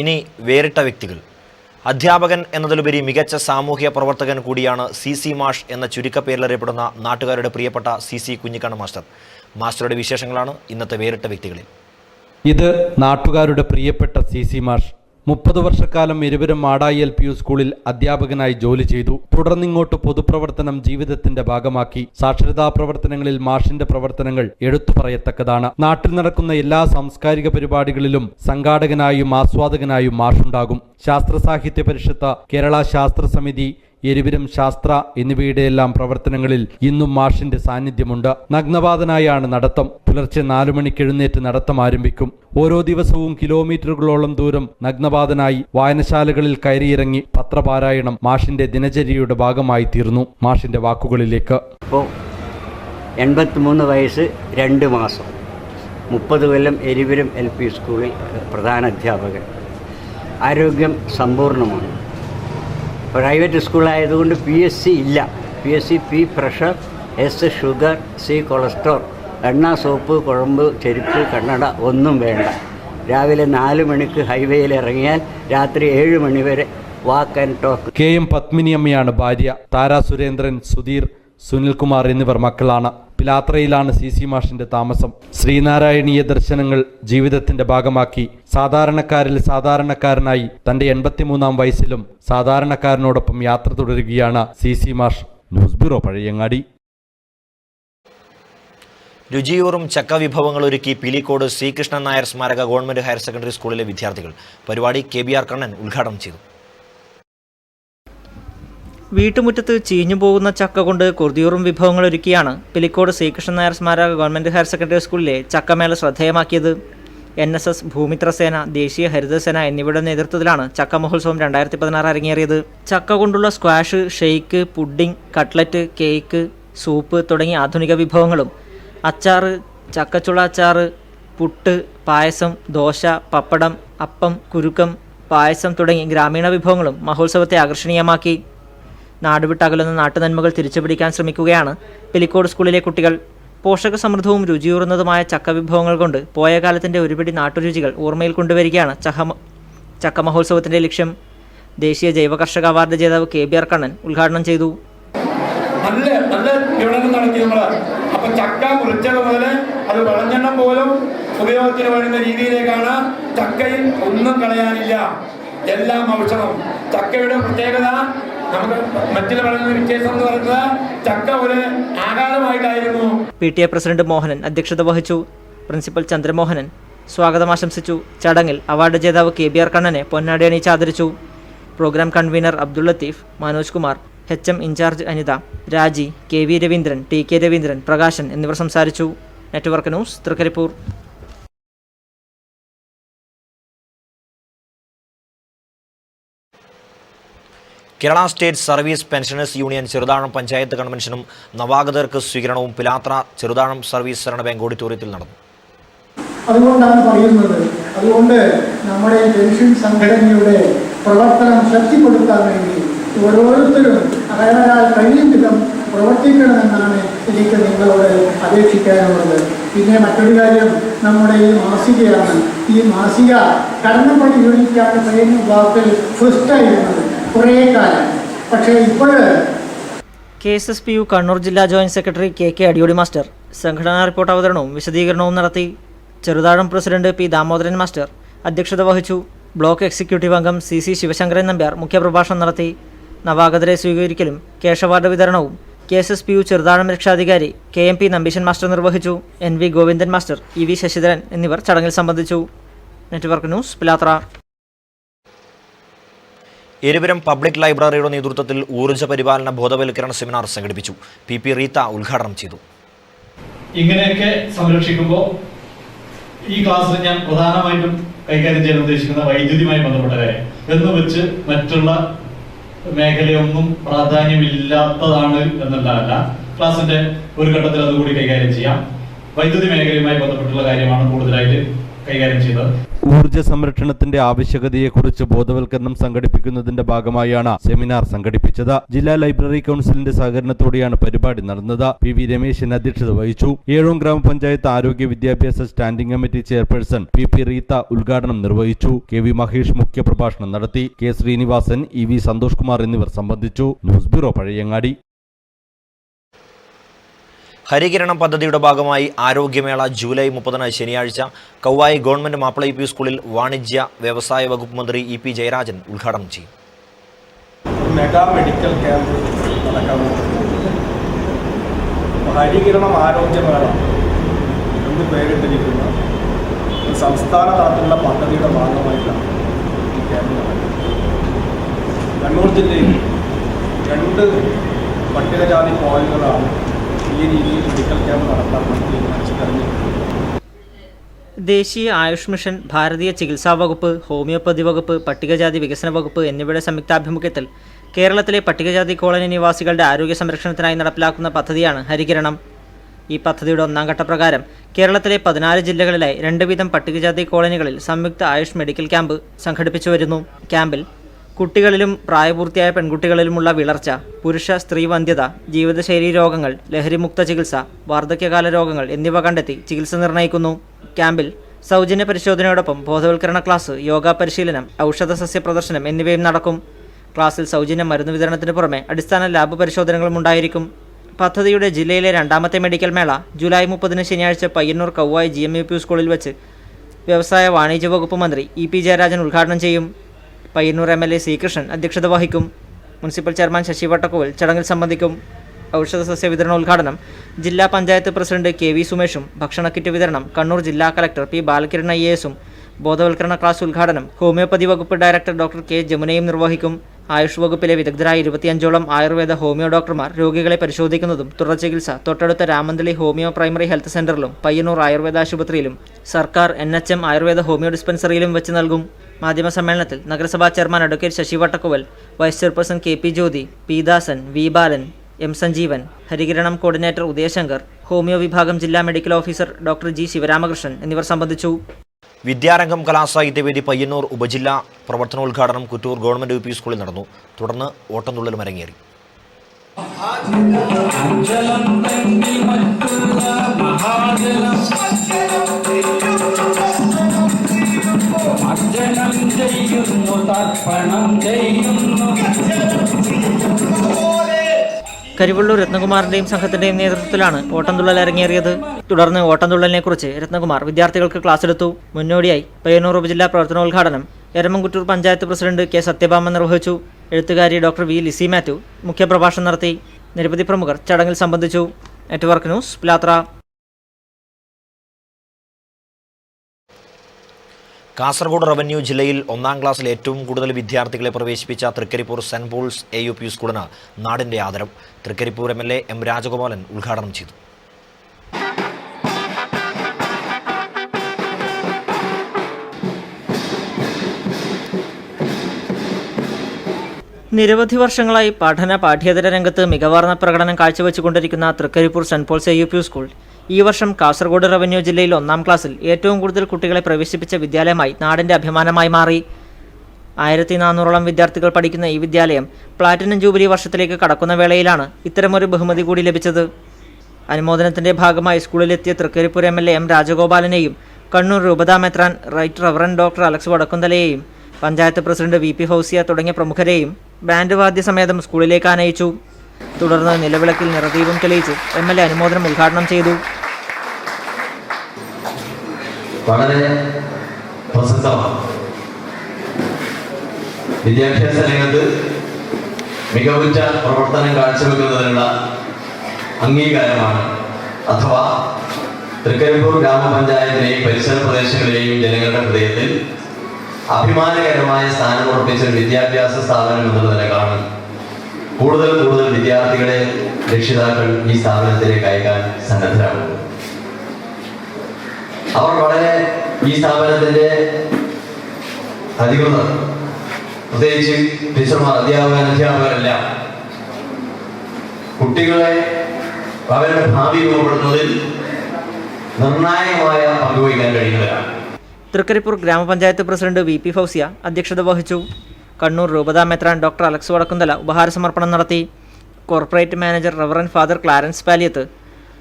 ഇനി വേറിട്ട വ്യക്തികൾ. അധ്യാപകൻ എന്നതിലുപരി മികച്ച സാമൂഹ്യ പ്രവർത്തകൻ കൂടിയാണ് CC മാഷ് എന്ന ചുരുക്കപ്പേരിലറിയപ്പെടുന്ന നാട്ടുകാരുടെ പ്രിയപ്പെട്ട CC കുഞ്ഞിക്കണ്ണ മാസ്റ്റർ. മാസ്റ്ററുടെ വിശേഷങ്ങളാണ് ഇന്നത്തെ വേറിട്ട വ്യക്തികളിൽ. ഇത് നാട്ടുകാരുടെ പ്രിയപ്പെട്ട CC മാഷ്. 30 വർഷക്കാലം ഇരുവരും മാടായി LP സ്കൂളിൽ അധ്യാപകനായി ജോലി ചെയ്തു. തുടർന്നിങ്ങോട്ട് പൊതുപ്രവർത്തനം ജീവിതത്തിന്റെ ഭാഗമാക്കി. സാക്ഷരതാ പ്രവർത്തനങ്ങളിൽ മാഷിന്റെ പ്രവർത്തനങ്ങൾ എടുത്തു പറയത്തക്കതാണ്. നാട്ടിൽ നടക്കുന്ന എല്ലാ സാംസ്കാരിക പരിപാടികളിലും സംഘാടകനായും ആസ്വാദകനായും മാഷുണ്ടാകും. ശാസ്ത്ര സാഹിത്യ പരിഷത്ത്, കേരള ശാസ്ത്ര സമിതി, എരിവിരം ശാസ്ത്ര എന്നിവയുടെയെല്ലാം പ്രവർത്തനങ്ങളിൽ ഇന്നും മാഷിന്റെ സാന്നിധ്യമുണ്ട്. നഗ്നപാതനായാണ് നടത്തം. പുലർച്ചെ 4 മണിക്ക് എഴുന്നേറ്റ് നടത്തം ആരംഭിക്കും. ഓരോ ദിവസവും കിലോമീറ്ററുകളോളം ദൂരം നഗ്നപാതനായി വായനശാലകളിൽ കയറിയിറങ്ങി പത്രപാരായണം മാഷിന്റെ ദിനചര്യയുടെ ഭാഗമായി തീർന്നു. മാഷിന്റെ വാക്കുകളിലേക്ക്. ഇപ്പോൾ 83 വയസ്സ് 2 മാസം, 30 കൊല്ലം എരിവിരം LP സ്കൂളിൽ പ്രധാന അധ്യാപകൻ. ആരോഗ്യം സമ്പൂർണ്ണമാണ്. പ്രൈവറ്റ് സ്കൂളായതുകൊണ്ട് PSC ഇല്ല. PSC P pressure, S sugar, C cholesterol, എണ്ണ, സോപ്പ്, കുഴമ്പ്, ചെരുപ്പ്, കണ്ണട ഒന്നും വേണ്ട. രാവിലെ 4 മണിക്ക് ഹൈവേയിൽ ഇറങ്ങിയാൽ രാത്രി 7 മണി വരെ വാക്ക് ആൻഡ് ടോക്ക്. KM പത്മിനിയമ്മയാണ് ഭാര്യ. താര സുരേന്ദ്രൻ, സുധീർ, സുനിൽകുമാർ എന്നിവർ മക്കളാണ്. പിലാത്രയിലാണ് CC മാഷിന്റെ താമസം. ശ്രീനാരായണീയ ദർശനങ്ങൾ ജീവിതത്തിന്റെ ഭാഗമാക്കി സാധാരണക്കാരിൽ സാധാരണക്കാരനായി തന്റെ 83-ാം വയസ്സിലും സാധാരണക്കാരനോടൊപ്പം യാത്ര തുടരുകയാണ് CC മാഷ്. News bureau, Pazhayangadi. രുചിയൂറും ചക്ക വിഭവങ്ങൾ ഒരുക്കി പിലിക്കോട് ശ്രീകൃഷ്ണൻ നായർ സ്മാരക ഗവൺമെന്റ് ഹയർ സെക്കൻഡറി സ്കൂളിലെ വിദ്യാർത്ഥികൾ. പരിപാടി KBR കണ്ണൻ ഉദ്ഘാടനം ചെയ്തു. വീട്ടുമുറ്റത്ത് ചീഞ്ഞു പോകുന്ന ചക്ക കൊണ്ട് കൊതിയൂറും വിഭവങ്ങൾ ഒരുക്കിയാണ് പിലിക്കോട് ശ്രീകൃഷ്ണൻ നായർ സ്മാരക ഗവൺമെന്റ് ഹയർ സെക്കൻഡറി സ്കൂളിലെ ചക്കമേള ശ്രദ്ധേയമാക്കിയത്. NSS, ഭൂമിത്രസേന, ദേശീയ ഹരിതസേന എന്നിവയുടെ നേതൃത്വത്തിലാണ് ചക്ക മഹോത്സവം 2016 അരങ്ങേറിയത്. ചക്ക കൊണ്ടുള്ള squash, shake, pudding, cutlet, cake, soup തുടങ്ങിയ ആധുനിക വിഭവങ്ങളും അച്ചാറ്, ചക്കച്ചുള അച്ചാറ്, പുട്ട്, പായസം, ദോശ, പപ്പടം, അപ്പം, കുരുക്കം, പായസം തുടങ്ങി ഗ്രാമീണ വിഭവങ്ങളും മഹോത്സവത്തെ ആകർഷണീയമാക്കി. നാടുവിട്ടകലുന്ന നാട്ടുനന്മകൾ തിരിച്ചുപിടിക്കാൻ ശ്രമിക്കുകയാണ് പിലിക്കോട് സ്കൂളിലെ കുട്ടികൾ. പോഷക സമൃദ്ധവും രുചിയൂറുന്നതുമായ ചക്ക വിഭവങ്ങൾ കൊണ്ട് പോയ കാലത്തിൻ്റെ ഒരുപിടി നാട്ടുരുചികൾ ഓർമ്മയിൽ കൊണ്ടുവരികയാണ് ചക്ക മഹോത്സവത്തിൻ്റെ ലക്ഷ്യം. ദേശീയ ജൈവ കർഷക അവാർഡ് ജേതാവ് KBR കണ്ണൻ ഉദ്ഘാടനം ചെയ്തു. നല്ല വിപണനം നടത്തി നമ്മൾ. അപ്പം ചക്ക മുറിച്ചത് മുതൽ അത് വിളഞ്ഞെണ്ണം പോലും ഉപയോഗത്തിന് വേണ്ടുന്ന രീതിയിലേക്കാണ്. ചക്കയിൽ ഒന്നും കളയാനില്ല, എല്ലാം ഔഷധം. ചക്കയുടെ പ്രത്യേകത നമുക്ക് മറ്റുള്ള പറയുന്ന വ്യത്യാസം എന്ന് പറയുന്നത് ചക്ക ഒരു ആഹാരമായിട്ടായിരുന്നു. PTA പ്രസിഡന്റ് മോഹനൻ അധ്യക്ഷത വഹിച്ചു. പ്രിൻസിപ്പൽ ചന്ദ്രമോഹനൻ സ്വാഗതം ആശംസിച്ചു. ചടങ്ങിൽ അവാർഡ് ജേതാവ് KBR കണ്ണനെ പൊന്നാടി അണിയിച്ച് ആദരിച്ചു. Programme convener Abdul Latheef, Manoj Kumar, HM in charge Anitha, Raji, KV Raveendran, TK Raveendran, Prakashan എന്നിവർ സംസാരിച്ചു. Network news, Trikaripur. Kerala state service pensioners union Cheruthazham panchayat കൺവെൻഷനും നവാഗതർക്ക് സ്വീകരണവും പിലാത്ര ചെറുതാഴം സർവീസ് സഹകരണ ബാങ്ക് ഓഡിറ്റോറിയത്തിൽ നടന്നു. അതുകൊണ്ടാണ് പറയുന്നത്, അതുകൊണ്ട് നമ്മുടെ പെൻഷൻ സംഘടനയുടെ പ്രവർത്തനം ശക്തിപ്പെടുത്താൻ വേണ്ടി ഓരോരുത്തരും അവരവരാൽ കഴിയും വിധം പ്രവർത്തിക്കണമെന്നാണ് എനിക്ക് നിങ്ങളോട് അപേക്ഷിക്കാനുള്ളത്. പിന്നെ മറ്റൊരു കാര്യം, നമ്മുടെ ഈ മാസികയാണ്. ഈ മാസിക കടന്നപ്പള്ളി യൂണിറ്റാണ് ട്രെയിനിങ് ബ്ലോക്കിൽ ഫസ്റ്റായിരുന്നത് കുറേ കാലം. പക്ഷേ ഇപ്പോൾ KSSPU കണ്ണൂർ ജില്ലാ joint secretary KK Adiyodi master സംഘടനാ റിപ്പോർട്ട് അവതരണവും വിശദീകരണവും നടത്തി. Cheruthazham president P Damodaran master അധ്യക്ഷത വഹിച്ചു. ബ്ലോക്ക് എക്സിക്യൂട്ടീവ് അംഗം CC ശിവശങ്കരൻ നമ്പ്യാർ മുഖ്യപ്രഭാഷണം നടത്തി. നവാഗതരെ സ്വീകരിക്കലും ക്യാഷ് അവാർഡ് വിതരണവും KSSPU ചെറുതാഴം രക്ഷാധികാരി KMP നമ്പീശൻ മാസ്റ്റർ നിർവഹിച്ചു. NV Govindan master, EV Sasidharan എന്നിവർ ചടങ്ങിൽ സംബന്ധിച്ചു. Network news, Pilathara. Erupuram public ലൈബ്രറിയുടെ നേതൃത്വത്തിൽ ഊർജ്ജ പരിപാലന ബോധവൽക്കരണ സെമിനാർ സംഘടിപ്പിച്ചു. PP റീത്ത ഉദ്ഘാടനം ചെയ്തു. ഇങ്ങനെയൊക്കെ സംരക്ഷിക്കുമ്പോൾ ഈ ക്ലാസ്സിൽ ഞാൻ പ്രധാനമായിട്ടും കൈകാര്യം ചെയ്യാൻ ഉദ്ദേശിക്കുന്ന വൈദ്യുതിയുമായി ബന്ധപ്പെട്ട കാര്യം എന്ന് വെച്ച് മറ്റുള്ള മേഖലയൊന്നും പ്രാധാന്യമില്ലാത്തതാണ് എന്നുള്ളതല്ല. ക്ലാസിന്റെ ഒരു ഘട്ടത്തിൽ അതുകൂടി കൈകാര്യം ചെയ്യാം. വൈദ്യുതി മേഖലയുമായി ബന്ധപ്പെട്ടുള്ള കാര്യമാണ് കൂടുതലായിട്ട് കൈകാര്യം ചെയ്തത്. ഊർജ്ജ സംരക്ഷണത്തിന്റെ ആവശ്യകതയെക്കുറിച്ച് ബോധവൽക്കരണം സംഘടിപ്പിക്കുന്നതിന്റെ ഭാഗമായാണ് സെമിനാർ സംഘടിപ്പിച്ചത്. ജില്ലാ ലൈബ്രറി കൗൺസിലിന്റെ സഹകരണത്തോടെയാണ് പരിപാടി നടന്നത്. PV രമേശൻ അധ്യക്ഷത വഹിച്ചു. ഏഴോം ഗ്രാമപഞ്ചായത്ത് ആരോഗ്യ വിദ്യാഭ്യാസ standing committee chairperson PP Reetha ഉദ്ഘാടനം നിർവഹിച്ചു. KV മഹേഷ് മുഖ്യപ്രഭാഷണം നടത്തി. K ശ്രീനിവാസൻ, EV സന്തോഷ് കുമാർ എന്നിവർ സംബന്ധിച്ചു. News bureau, Pazhayangadi. ഹരികിരണം പദ്ധതിയുടെ ഭാഗമായി ആരോഗ്യമേള ജൂലൈ 30 ശനിയാഴ്ച കൗവായി ഗവൺമെന്റ് മാപ്പിള UP സ്കൂളിൽ വാണിജ്യ വ്യവസായ വകുപ്പ് മന്ത്രി EP ജയരാജൻ ഉദ്ഘാടനം ചെയ്യും. മെഗാ മെഡിക്കൽ ക്യാമ്പ് നടക്കാൻ ഹരികിരണം ആരോഗ്യമേള എന്ന് പേരിട്ടിരിക്കുന്ന സംസ്ഥാന തലത്തിലുള്ള പദ്ധതിയുടെ ഭാഗമായിട്ടാണ് ഈ ക്യാമ്പ് നടക്കുന്നത്. കണ്ണൂർ ജില്ലയിൽ 2 പട്ടികജാതി കോളനികളാണ് ഈ രീതിയിൽ മെഡിക്കൽ ക്യാമ്പ് നടത്താൻ തീരുമാനിച്ചു. ദേശീയ ആയുഷ് മിഷൻ, ഭാരതീയ ചികിത്സാ വകുപ്പ്, ഹോമിയോപ്പതി വകുപ്പ്, പട്ടികജാതി വികസന വകുപ്പ് എന്നിവയുടെ സംയുക്താഭിമുഖ്യത്തിൽ കേരളത്തിലെ പട്ടികജാതി കോളനി നിവാസികളുടെ ആരോഗ്യ സംരക്ഷണത്തിനായി നടപ്പിലാക്കുന്ന പദ്ധതിയാണ് ഹരികിരണം. ഈ പദ്ധതിയുടെ 1ാം ഘട്ട പ്രകാരം കേരളത്തിലെ 14 ജില്ലകളിലായി 2 വീതം പട്ടികജാതി കോളനികളിൽ സംയുക്ത ആയുഷ് മെഡിക്കൽ ക്യാമ്പ് സംഘടിപ്പിച്ചു വരുന്നു. ക്യാമ്പിൽ കുട്ടികളിലും പ്രായപൂർത്തിയായ പെൺകുട്ടികളിലുമുള്ള വിളർച്ച, പുരുഷ സ്ത്രീ വന്ധ്യത, ജീവിതശൈലീ രോഗങ്ങൾ, ലഹരിമുക്ത ചികിത്സ, വാർദ്ധക്യകാല രോഗങ്ങൾ എന്നിവ കണ്ടെത്തി ചികിത്സ നിർണ്ണയിക്കുന്നു. ക്യാമ്പിൽ സൗജന്യ പരിശോധനയോടൊപ്പം ബോധവൽക്കരണ ക്ലാസ്, യോഗ പരിശീലനം, ഔഷധ സസ്യ പ്രദർശനം എന്നിവയും നടക്കും. ക്ലാസ്സിൽ സൗജന്യ മരുന്ന് വിതരണത്തിന് പുറമെ അടിസ്ഥാന ലാബ് പരിശോധനകളും ഉണ്ടായിരിക്കും. പദ്ധതിയുടെ ജില്ലയിലെ 2ാമത്തെ മെഡിക്കൽ മേള ജൂലൈ 30 ശനിയാഴ്ച പയ്യന്നൂർ കൗവായി GMUP സ്കൂളിൽ വെച്ച് വ്യവസായ വാണിജ്യ വകുപ്പ് മന്ത്രി EP ജയരാജൻ ഉദ്ഘാടനം ചെയ്യും. പയ്യന്നൂർ MLA C കൃഷ്ണൻ അധ്യക്ഷത വഹിക്കും. മുനിസിപ്പൽ ചെയർമാൻ ശശി വട്ടക്കോൽ ചടങ്ങിൽ സംബന്ധിക്കും. ഔഷധ സസ്യ വിതരണ ഉദ്ഘാടനം ജില്ലാ പഞ്ചായത്ത് പ്രസിഡന്റ് KV സുമേഷും, ഭക്ഷണ കിറ്റ് വിതരണം കണ്ണൂർ ജില്ലാ കളക്ടർ P ബാലകിരൺ IASഉം, ബോധവൽക്കരണ ക്ലാസ് ഉദ്ഘാടനം ഹോമിയോപ്പതി വകുപ്പ് ഡയറക്ടർ ഡോക്ടർ K ജമുനയും നിർവഹിക്കും. ആയുഷ് വകുപ്പിലെ വിദഗ്ധരായ 25ഓളം ആയുർവേദ ഹോമിയോ ഡോക്ടർമാർ രോഗികളെ പരിശോധിക്കുന്നതും തുടർ ചികിത്സ തൊട്ടടുത്ത രാമന്തളി ഹോമിയോ പ്രൈമറി ഹെൽത്ത് സെന്ററിലും പയ്യന്നൂർ ആയുർവേദ ആശുപത്രിയിലും സർക്കാർ NHM ആയുർവേദ ഹോമിയോ ഡിസ്പെൻസറിയിലും വെച്ച് നൽകും. മാധ്യമ സമ്മേളനത്തിൽ നഗരസഭാ chairman advocate Sasi Vattakkuval, vice chairperson KP Jyothi, P Dasan, V Balan, M Sanjeevan, Harikiranam coordinator Udayasankar, homeo വിഭാഗം ജില്ലാ medical officer doctor G Sivaramakrishnan എന്നിവർ സംബന്ധിച്ചു. വിദ്യാരംഗം കലാസാഹിത്യവേദി പയ്യന്നൂർ ഉപജില്ലാ പ്രവർത്തനോദ്ഘാടനം കുറ്റൂർ ഗവൺമെന്റ് UP സ്കൂളിൽ നടന്നു. തുടർന്ന് ഓട്ടംതുള്ളലും അരങ്ങേറി. കരിവള്ളൂർ രത്നകുമാറിന്റെയും സംഘത്തിന്റെയും നേതൃത്വത്തിലാണ് ഓട്ടംതുള്ളൽ അരങ്ങേറിയത്. തുടർന്ന് ഓട്ടംതുള്ളലിനെക്കുറിച്ച് രത്നകുമാർ വിദ്യാർത്ഥികൾക്ക് ക്ലാസ് എടുത്തു. മുന്നോടിയായി പയ്യന്നൂർ ഉപജില്ലാ പ്രവർത്തനോദ്ഘാടനം എരമംകുറ്റൂർ പഞ്ചായത്ത് പ്രസിഡന്റ് കെ സത്യഭാമ നിർവഹിച്ചു. എഴുത്തുകാരി ഡോക്ടർ വി ലിസി മാത്യു മുഖ്യപ്രഭാഷണം നടത്തി. നിരവധി പ്രമുഖർ ചടങ്ങിൽ സംബന്ധിച്ചു. Network news Pilathara. Kasaragod revenue ജില്ലയിൽ 1-ാം ക്ലാസ്സിൽ ഏറ്റവും കൂടുതൽ വിദ്യാർത്ഥികളെ പ്രവേശിപ്പിച്ച തൃക്കരിപ്പൂർ സെന്റ് പോൾസ് AUP സ്കൂളിന് നാടിന്റെ ആദരം. തൃക്കരിപ്പൂർ MLA M രാജഗോപാലൻ ഉദ്ഘാടനം ചെയ്തു. നിരവധി വർഷങ്ങളായി പാഠ്യേതര രംഗത്ത് മികവാർന്ന പ്രകടനം കാഴ്ചവെച്ചുകൊണ്ടിരിക്കുന്ന തൃക്കരിപ്പൂർ സെന്റ് പോൾസ് AUP സ്കൂൾ ഈ വർഷം കാസർഗോഡ് റവന്യൂ ജില്ലയിൽ 1-ാം ക്ലാസ്സിൽ ഏറ്റവും കൂടുതൽ കുട്ടികളെ പ്രവേശിപ്പിച്ച വിദ്യാലയമായി നാടിന്റെ അഭിമാനമായി മാറി. 1400ഓളം വിദ്യാർത്ഥികൾ പഠിക്കുന്ന ഈ വിദ്യാലയം പ്ലാറ്റിനം ജൂബിലി വർഷത്തിലേക്ക് കടക്കുന്ന വേളയിലാണ് ഇത്തരമൊരു ബഹുമതി കൂടി ലഭിച്ചത്. അനുമോദനത്തിന്റെ ഭാഗമായി സ്കൂളിലെത്തിയ തൃക്കരിപ്പൂർ MLA M രാജഗോപാലനെയും കണ്ണൂർ രൂപതാ മെത്രാൻ റൈറ്റ് റവറൻഡ് ഡോക്ടർ അലക്സ് വടക്കുന്തലയെയും പഞ്ചായത്ത് പ്രസിഡന്റ് VP ഫൗസിയ തുടങ്ങിയ പ്രമുഖരെയും ബാൻഡ് വാദ്യസമേതം സ്കൂളിലേക്ക് ആനയിച്ചു. തുടർന്ന് നിലവിളക്കിൽ നിറദീപം തെളിയിച്ച് MLA അനുമോദനം ഉദ്ഘാടനം ചെയ്തു. വളരെ പ്രസിദ്ധമാണ്. വിദ്യാഭ്യാസ രംഗത്ത് മികവുറ്റ പ്രവർത്തനം കാഴ്ചവെക്കുന്നതിനുള്ള അംഗീകാരമാണ് അഥവാ തൃക്കരിപ്പൂർ ഗ്രാമപഞ്ചായത്തിലെയും പരിസര പ്രദേശങ്ങളിലെയും ജനങ്ങളുടെ ഹൃദയത്തിൽ അഭിമാനകരമായ സ്ഥാനം ഉറപ്പിച്ച വിദ്യാഭ്യാസ സ്ഥാപനം എന്നുള്ള നിലക്കാണ് കൂടുതൽ വിദ്യാർത്ഥികളെ രക്ഷിതാക്കൾ ഈ സ്ഥാപനത്തിലേക്ക് അയക്കാൻ സന്നദ്ധരാകുന്നത്. അവർ വളരെ ഈ സ്ഥാപനത്തിന്റെ അധികൃതർ, പ്രത്യേകിച്ച് ടീച്ചർമാർ, അധ്യാപകരെല്ലാം കുട്ടികളെ അവരുടെ ഭാവി രൂപപ്പെടുത്തുന്നതിൽ നിർണായകമായ പങ്കുവഹിക്കാൻ കഴിയുന്നവരാണ്. തൃക്കരിപ്പൂർ ഗ്രാമപഞ്ചായത്ത് പ്രസിഡന്റ് VP ഫൗസിയ അധ്യക്ഷത വഹിച്ചു. കണ്ണൂർ രൂപതാ മെത്രാൻ ഡോക്ടർ അലക്സ് വടക്കുന്തല ഉപഹാര സമർപ്പണം നടത്തി. Corporate manager reverend father Clarence Paliyath,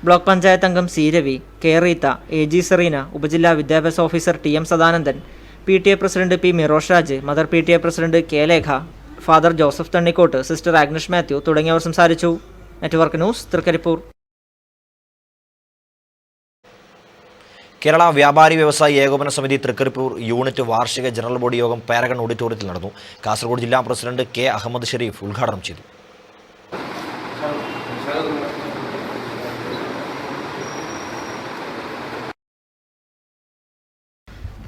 block panchayat അംഗം C Ravi, K Reetha, AG Sereena, ഉപജില്ലാ വിദ്യാഭ്യാസ officer TM Sadanandan, PTA president P Mirosh Raj, mother PTA president K Lekha, father Joseph Thannikkot, sister Agnes Mathew തുടങ്ങിയവർ സംസാരിച്ചു. Network news Trikaripur. കേരള വ്യാപാരി വ്യവസായി ഏകോപന സമിതി തൃക്കരിപ്പൂർ യൂണിറ്റ് വാർഷിക ജനറൽ ബോഡി യോഗം പാരഗൺ ഓഡിറ്റോറിയത്തിൽ നടന്നു. കാസർഗോഡ് ജില്ലാ പ്രസിഡന്റ് K അഹമ്മദ് ഷെരീഫ് ഉദ്ഘാടനം ചെയ്തു.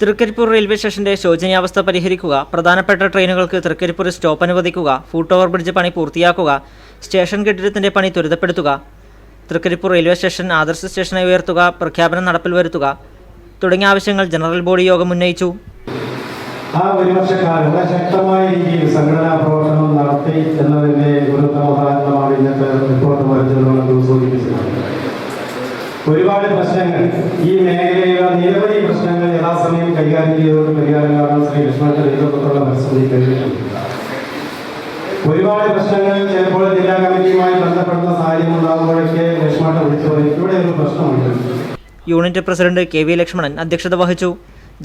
തൃക്കരിപ്പൂർ റെയിൽവേ സ്റ്റേഷന്റെ ശോചനീയാവസ്ഥ പരിഹരിക്കുക, പ്രധാനപ്പെട്ട ട്രെയിനുകൾക്ക് തൃക്കരിപ്പൂർ സ്റ്റോപ്പ് അനുവദിക്കുക, ഫുട് ഓവർ ബ്രിഡ്ജ് പണി പൂർത്തിയാക്കുക, സ്റ്റേഷൻ കെട്ടിടത്തിന്റെ പണി ത്വരിതപ്പെടുത്തുക, തൃക്കരിപ്പൂർ റെയിൽവേ സ്റ്റേഷൻ ആദർശ സ്റ്റേഷനായി ഉയർത്തുക, പ്രഖ്യാപനം നടപ്പിൽ വരുത്തുക തുടങ്ങിയ ആവശ്യങ്ങൾ ജനറൽ ബോഡി യോഗം ഉന്നയിച്ചു. ആ ഒരു വർഷക്കാലം ശക്തമായ രീതിയിൽ സംഘടനാ പ്രവർത്തനം നടത്തി എന്നതിന്റെ ഒരു ഉദാഹരണമാണ് ഇന്നത്തെ റിപ്പോർട്ട് വരുന്നതെന്ന് സൂചിപ്പിച്ചിട്ടുണ്ട്. ഒരുപാട് പ്രശ്നങ്ങൾ ഈ മേഖലയിലെ നിരവധി പ്രശ്നങ്ങൾ യഥാസമയം കൈകാര്യം ചെയ്തുകൊണ്ട് പരിഹാരം കാണാൻ ശ്രീ ലക്ഷ്മണന്റെ നേതൃത്വത്തിലുള്ള പരിസ്ഥിതി കഴിഞ്ഞിട്ടുണ്ട്. ഒരുപാട് പ്രശ്നങ്ങൾ ചിലപ്പോൾ ജില്ലാ കമ്മിറ്റിയുമായി ബന്ധപ്പെടുന്ന സാഹചര്യം ഉണ്ടാകുമ്പോഴേക്ക് ലക്ഷ്മണനെ വിളിച്ചു പറയും ഇവിടെ ഒരു പ്രശ്നമുണ്ട്. യൂണിറ്റ് പ്രസിഡന്റ് KV ലക്ഷ്മണൻ അധ്യക്ഷത വഹിച്ചു.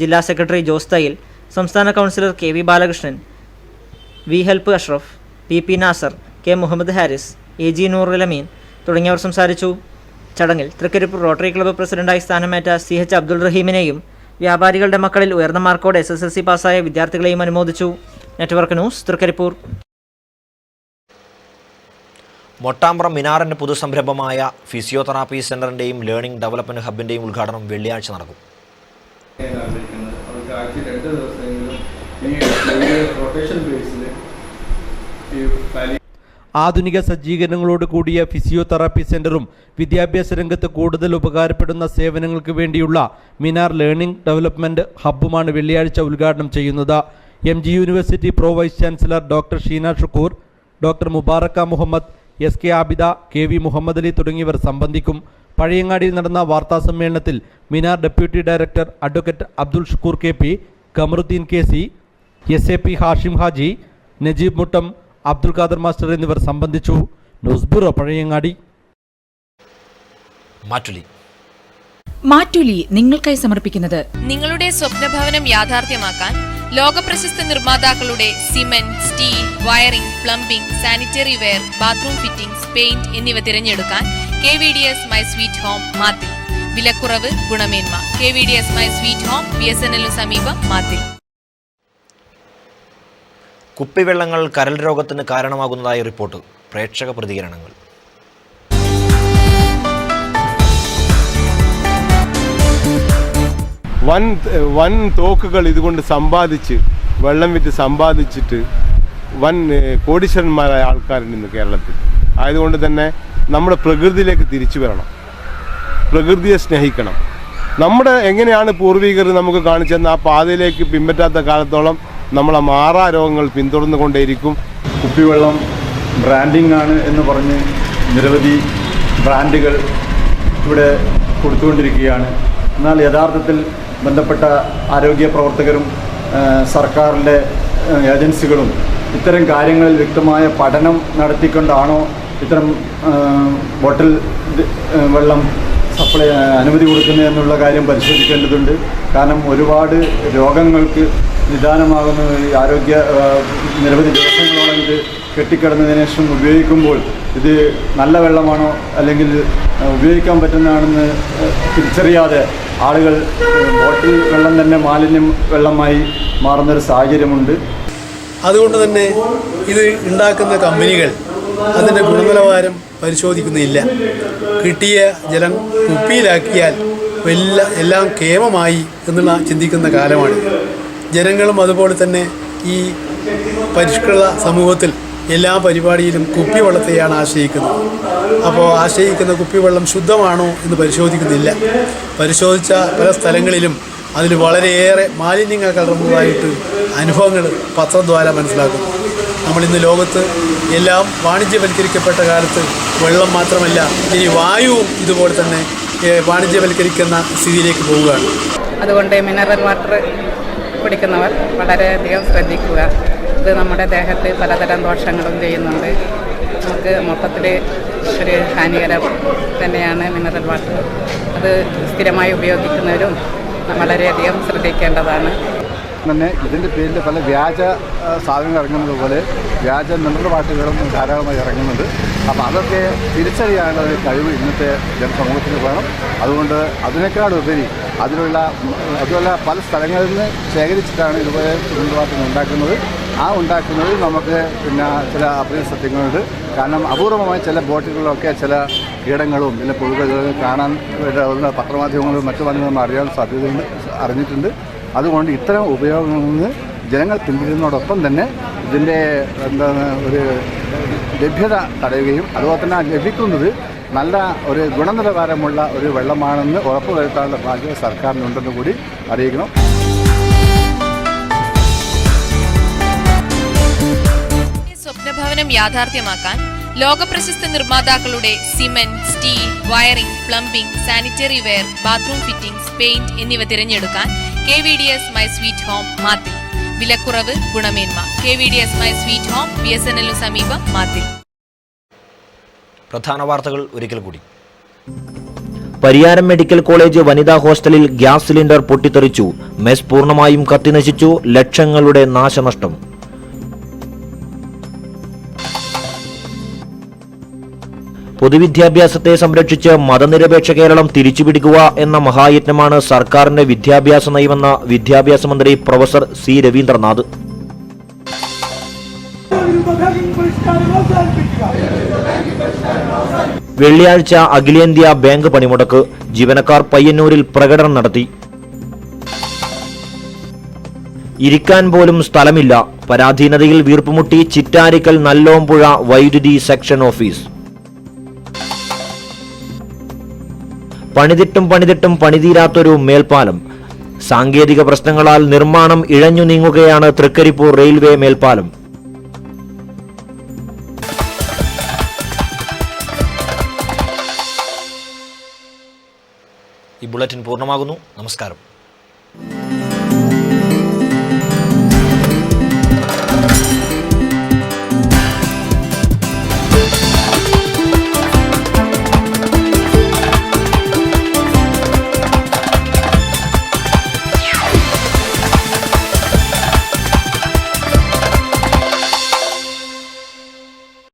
ജില്ലാ സെക്രട്ടറി ജോസ് തയ്യിൽ, സംസ്ഥാന കൗൺസിലർ KV ബാലകൃഷ്ണൻ, V ഹെൽപ്പ് Ashraf, PP Nasar, K Muhammad Haris, AG Noorul അമീൻ തുടങ്ങിയവർ സംസാരിച്ചു. ചടങ്ങിൽ തൃക്കരിപ്പൂർ റോട്ടറി ക്ലബ്ബ് പ്രസിഡന്റായി സ്ഥാനമേറ്റ CH അബ്ദുൾ റഹീമിനെയും വ്യാപാരികളുടെ മക്കളിൽ ഉയർന്ന മാർക്കോടെ SSLC പാസ്സായ വിദ്യാർത്ഥികളെയും അനുമോദിച്ചു. Network news Trikaripur. മൊട്ടാമ്പ്രം മിനാറിന്റെ പുതുസംരംഭമായ ഫിസിയോതെറാപ്പി സെന്ററിന്റെയും ലേണിംഗ് ഡെവലപ്മെന്റ് ഹബിന്റെയും ഉദ്ഘാടനം വെള്ളിയാഴ്ച നടക്കും. ആധുനിക സജ്ജീകരണങ്ങളോട് കൂടിയ ഫിസിയോതെറാപ്പി സെന്ററും വിദ്യാഭ്യാസ രംഗത്ത് കൂടുതൽ ഉപകാരപ്പെടുന്ന സേവനങ്ങൾക്ക് വേണ്ടിയുള്ള മിനാർ ലേണിംഗ് ഡെവലപ്മെന്റ് ഹബ്ബുമാണ് വെള്ളിയാഴ്ച ഉദ്ഘാടനം ചെയ്യുന്നത്. MG university pro vice chancellor doctor Sheena Shukoor, doctor Mubaraka Muhammad, SK Abida, KV Muhammad Ali തുടങ്ങിയവർ സംബന്ധിക്കും. പഴയങ്ങാടിയിൽ നടന്ന വാർത്താസമ്മേളനത്തിൽ Minar deputy director advocate Abdul Shukoor KP, Kamaruddin KC, SAP Hashim Haji, Najeeb Muttam, Abdul Khader master എന്നിവർ സംബന്ധിച്ചു. News bureau Pazhayangadi. മാറ്റുലി നിങ്ങൾക്കായി സമർപ്പിക്കുന്നത് നിങ്ങളുടെ സ്വപ്ന ഭവനം യാഥാർത്ഥ്യമാക്കാൻ ലോകപ്രശസ്ത നിർമ്മാതാക്കളുടെ cement, steel, wiring, plumbing, sanitary ware, bathroom fittings, paint എന്നിവ തിരഞ്ഞെടുക്കാൻ KVDS my sweet home Mathil. വിലക്കുറവ്, ഗുണമേന്മ. KVDS my sweet home, BSNL സമീപം, മാത്തിൽ. കുപ്പിവെള്ളങ്ങൾ കരൾ രോഗത്തിന് കാരണമാകുന്നതായി റിപ്പോർട്ട്. പ്രേക്ഷക പ്രതികരണങ്ങൾ. വൻ തോക്കുകൾ ഇതുകൊണ്ട് സമ്പാദിച്ച് വെള്ളം വിറ്റ് സമ്പാദിച്ചിട്ട് വൻ കോടീശ്വരന്മാരായ ആൾക്കാരുണ്ട് ഇന്ന് കേരളത്തിൽ. ആയതുകൊണ്ട് തന്നെ നമ്മുടെ പ്രകൃതിയിലേക്ക് തിരിച്ചു വരണം, പ്രകൃതിയെ സ്നേഹിക്കണം. നമ്മുടെ എങ്ങനെയാണ് പൂർവികർ നമുക്ക് കാണിച്ചെന്ന് ആ പാതയിലേക്ക് പിൻപറ്റാത്ത കാലത്തോളം നമ്മളെ മാറാ രോഗങ്ങൾ പിന്തുടർന്നുകൊണ്ടേയിരിക്കും. കുപ്പിവെള്ളം ബ്രാൻഡിംഗ് ആണ് എന്ന് പറഞ്ഞ് നിരവധി ബ്രാൻഡുകൾ ഇവിടെ കൊടുത്തുകൊണ്ടിരിക്കുകയാണ്. എന്നാൽ യഥാർത്ഥത്തിൽ ബന്ധപ്പെട്ട ആരോഗ്യ പ്രവർത്തകരും സർക്കാരിൻ്റെ ഏജൻസികളും ഇത്തരം കാര്യങ്ങളിൽ വ്യക്തമായ പഠനം നടത്തിക്കൊണ്ടാണോ ഇത്തരം ബോട്ടിൽ വെള്ളം സപ്ലൈ അനുമതി കൊടുക്കുന്നത് എന്നുള്ള കാര്യം പരിശോധിക്കേണ്ടതുണ്ട്. കാരണം ഒരുപാട് രോഗങ്ങൾക്ക് നിദാനമാകുന്ന ആരോഗ്യ നിരവധി ദിവസങ്ങളോളം ഇത് കെട്ടിക്കിടന്നതിന് ശേഷം ഉപയോഗിക്കുമ്പോൾ ഇത് നല്ല വെള്ളമാണോ അല്ലെങ്കിൽ ഉപയോഗിക്കാൻ പറ്റുന്നതാണെന്ന് തിരിച്ചറിയാതെ ആളുകൾ ബോട്ടിൽ വെള്ളം തന്നെ മാലിന്യം വെള്ളമായി മാറുന്നൊരു സാഹചര്യമുണ്ട്. അതുകൊണ്ട് തന്നെ ഇത് ഉണ്ടാക്കുന്ന കമ്പനികൾ അതിൻ്റെ ഗുണനിലവാരം പരിശോധിക്കുന്നില്ല. കിട്ടിയ ജലം കുപ്പിയിലാക്കിയാൽ എല്ലാം കേമമായി എന്നുള്ള ചിന്തിക്കുന്ന കാലമാണ്. ജനങ്ങളും അതുപോലെ തന്നെ ഈ പരിഷ്കൃത സമൂഹത്തിൽ എല്ലാ പരിപാടിയിലും കുപ്പിവെള്ളത്തെയാണ് ആശ്രയിക്കുന്നത്. അപ്പോൾ ആശ്രയിക്കുന്ന കുപ്പിവെള്ളം ശുദ്ധമാണോ എന്ന് പരിശോധിക്കുന്നില്ല. പരിശോധിച്ച പല സ്ഥലങ്ങളിലും അതിൽ വളരെയേറെ മാലിന്യങ്ങൾ കലർന്നതായിട്ട് അനുഭവങ്ങൾ പത്രദ്വാര മനസ്സിലാക്കുന്നു. നമ്മളിന്ന് ലോകത്ത് എല്ലാം വാണിജ്യവൽക്കരിക്കപ്പെട്ട കാലത്ത് വെള്ളം മാത്രമല്ല ഇനി വായുവും ഇതുപോലെ തന്നെ വാണിജ്യവൽക്കരിക്കുന്ന സ്ഥിതിയിലേക്ക് പോവുകയാണ്. അതുകൊണ്ട് മിനറൽ വാട്ടർ കുടിക്കുന്നവർ വളരെയധികം ശ്രദ്ധിക്കുക. ഇത് നമ്മുടെ ദേഹത്ത് പലതരം ദോഷങ്ങളും ചെയ്യുന്നുണ്ട്. നമുക്ക് മൊത്തത്തിൽ ഒരു ഹാനികരം തന്നെയാണ് മിനറൽ വാട്ടർ. അത് സ്ഥിരമായി ഉപയോഗിക്കുന്നവരും വളരെയധികം ശ്രദ്ധിക്കേണ്ടതാണ്. തന്നെ ഇതിൻ്റെ പേരിൽ പല വ്യാജ സാധനങ്ങൾ ഇറങ്ങുന്നത് പോലെ വ്യാജ മിനറൽ വാട്ടറുകളും ധാരാളമായി ഇറങ്ങുന്നുണ്ട്. അപ്പോൾ അതൊക്കെ തിരിച്ചറിയാനുള്ള ഒരു കഴിവ് ഇന്നത്തെ ജനസമൂഹത്തിന് വേണം. അതുകൊണ്ട് അതിനേക്കാൾ ഉപരി അതുള്ള പല സ്ഥലങ്ങളിൽ നിന്ന് ശേഖരിച്ചിട്ടാണ് ഇതുപോലെ മിനറൽ വാട്ടർ ഉണ്ടാക്കുന്നത്. ഉണ്ടാക്കുന്നതിൽ നമുക്ക് പിന്നെ ചില അപരിചിത സത്യങ്ങളുണ്ട്. കാരണം അപൂർവമായ ചില ബോട്ടുകളിലൊക്കെ ചില കീടങ്ങളും ചില പുഴുകളും കാണാൻ പത്രമാധ്യമങ്ങളും മറ്റു മാധ്യമങ്ങളും അറിയാൻ അറിഞ്ഞിട്ടുണ്ട്. അതുകൊണ്ട് ഇത്തരം ഉപയോഗങ്ങളിൽ നിന്ന് ജനങ്ങൾ പിന്തിരിയുന്നതോടൊപ്പം തന്നെ ഇതിൻ്റെ ഒരു ലഭ്യത തടയുകയും അതുപോലെ തന്നെ ലഭിക്കുന്നത് നല്ല ഒരു ഗുണനിലവാരമുള്ള ഒരു വെള്ളമാണെന്ന് ഉറപ്പുവരുത്താനുള്ള ബാധ്യത സർക്കാരിനുണ്ടെന്ന് കൂടി അറിയിക്കണം. സ്വപ്നഭവനം യാഥാർത്ഥ്യമാക്കാൻ ലോകപ്രശസ്ത നിർമ്മാതാക്കളുടെ cement, steel, wiring, plumbing, sanitary ware, bathroom fittings, paint എന്നിവ തിരഞ്ഞെടുക്കാൻ KVDS my sweet home Mathil. വിലക്കുറവ്, ഗുണമേന്മ. KVDS my sweet home, BSNL സമീപം, മാത്തിൽ. പ്രധാന വാർത്തകൾ ഒരിക്കൽ കൂടി. പരിയാരം മെഡിക്കൽ കോളേജ് വനിതാ ഹോസ്റ്റലിൽ ഗ്യാസ് സിലിണ്ടർ പൊട്ടിത്തെറിച്ചു. മെസ് പൂർണ്ണമായും കത്തിനശിച്ചു. ലക്ഷങ്ങളുടെ നാശനഷ്ടം. പൊതുവിദ്യാഭ്യാസത്തെ സംരക്ഷിച്ച് മതനിരപേക്ഷ കേരളം തിരിച്ചുപിടിക്കുക എന്ന മഹായജ്ഞമാണ് സർക്കാരിന്റെ വിദ്യാഭ്യാസ നയമെന്ന വിദ്യാഭ്യാസ മന്ത്രി പ്രൊഫസർ C. രവീന്ദ്രനാഥ്. വെള്ളിയാഴ്ച അഖിലേന്ത്യാ ബാങ്ക് പണിമുടക്ക്. ജീവനക്കാർ പയ്യന്നൂരിൽ പ്രകടനം നടത്തി. ഇരിക്കാൻ പോലും സ്ഥലമില്ല. പരാധീനതയിൽ വീർപ്പുമുട്ടി ചിറ്റാരിക്കൽ നല്ലോമ്പുഴ വൈദ്യുതി സെക്ഷൻ ഓഫീസ്. പണിതിട്ടും പണിതീരാത്തൊരു മേൽപ്പാലം. സാങ്കേതിക പ്രശ്നങ്ങളാൽ നിർമ്മാണം ഇഴഞ്ഞു നീങ്ങുകയാണ് തൃക്കരിപ്പൂർ റെയിൽവേ മേൽപ്പാലം. ഈ ബുള്ളറ്റിൻ പൂർണ്ണമാകുന്നു. നമസ്കാരം.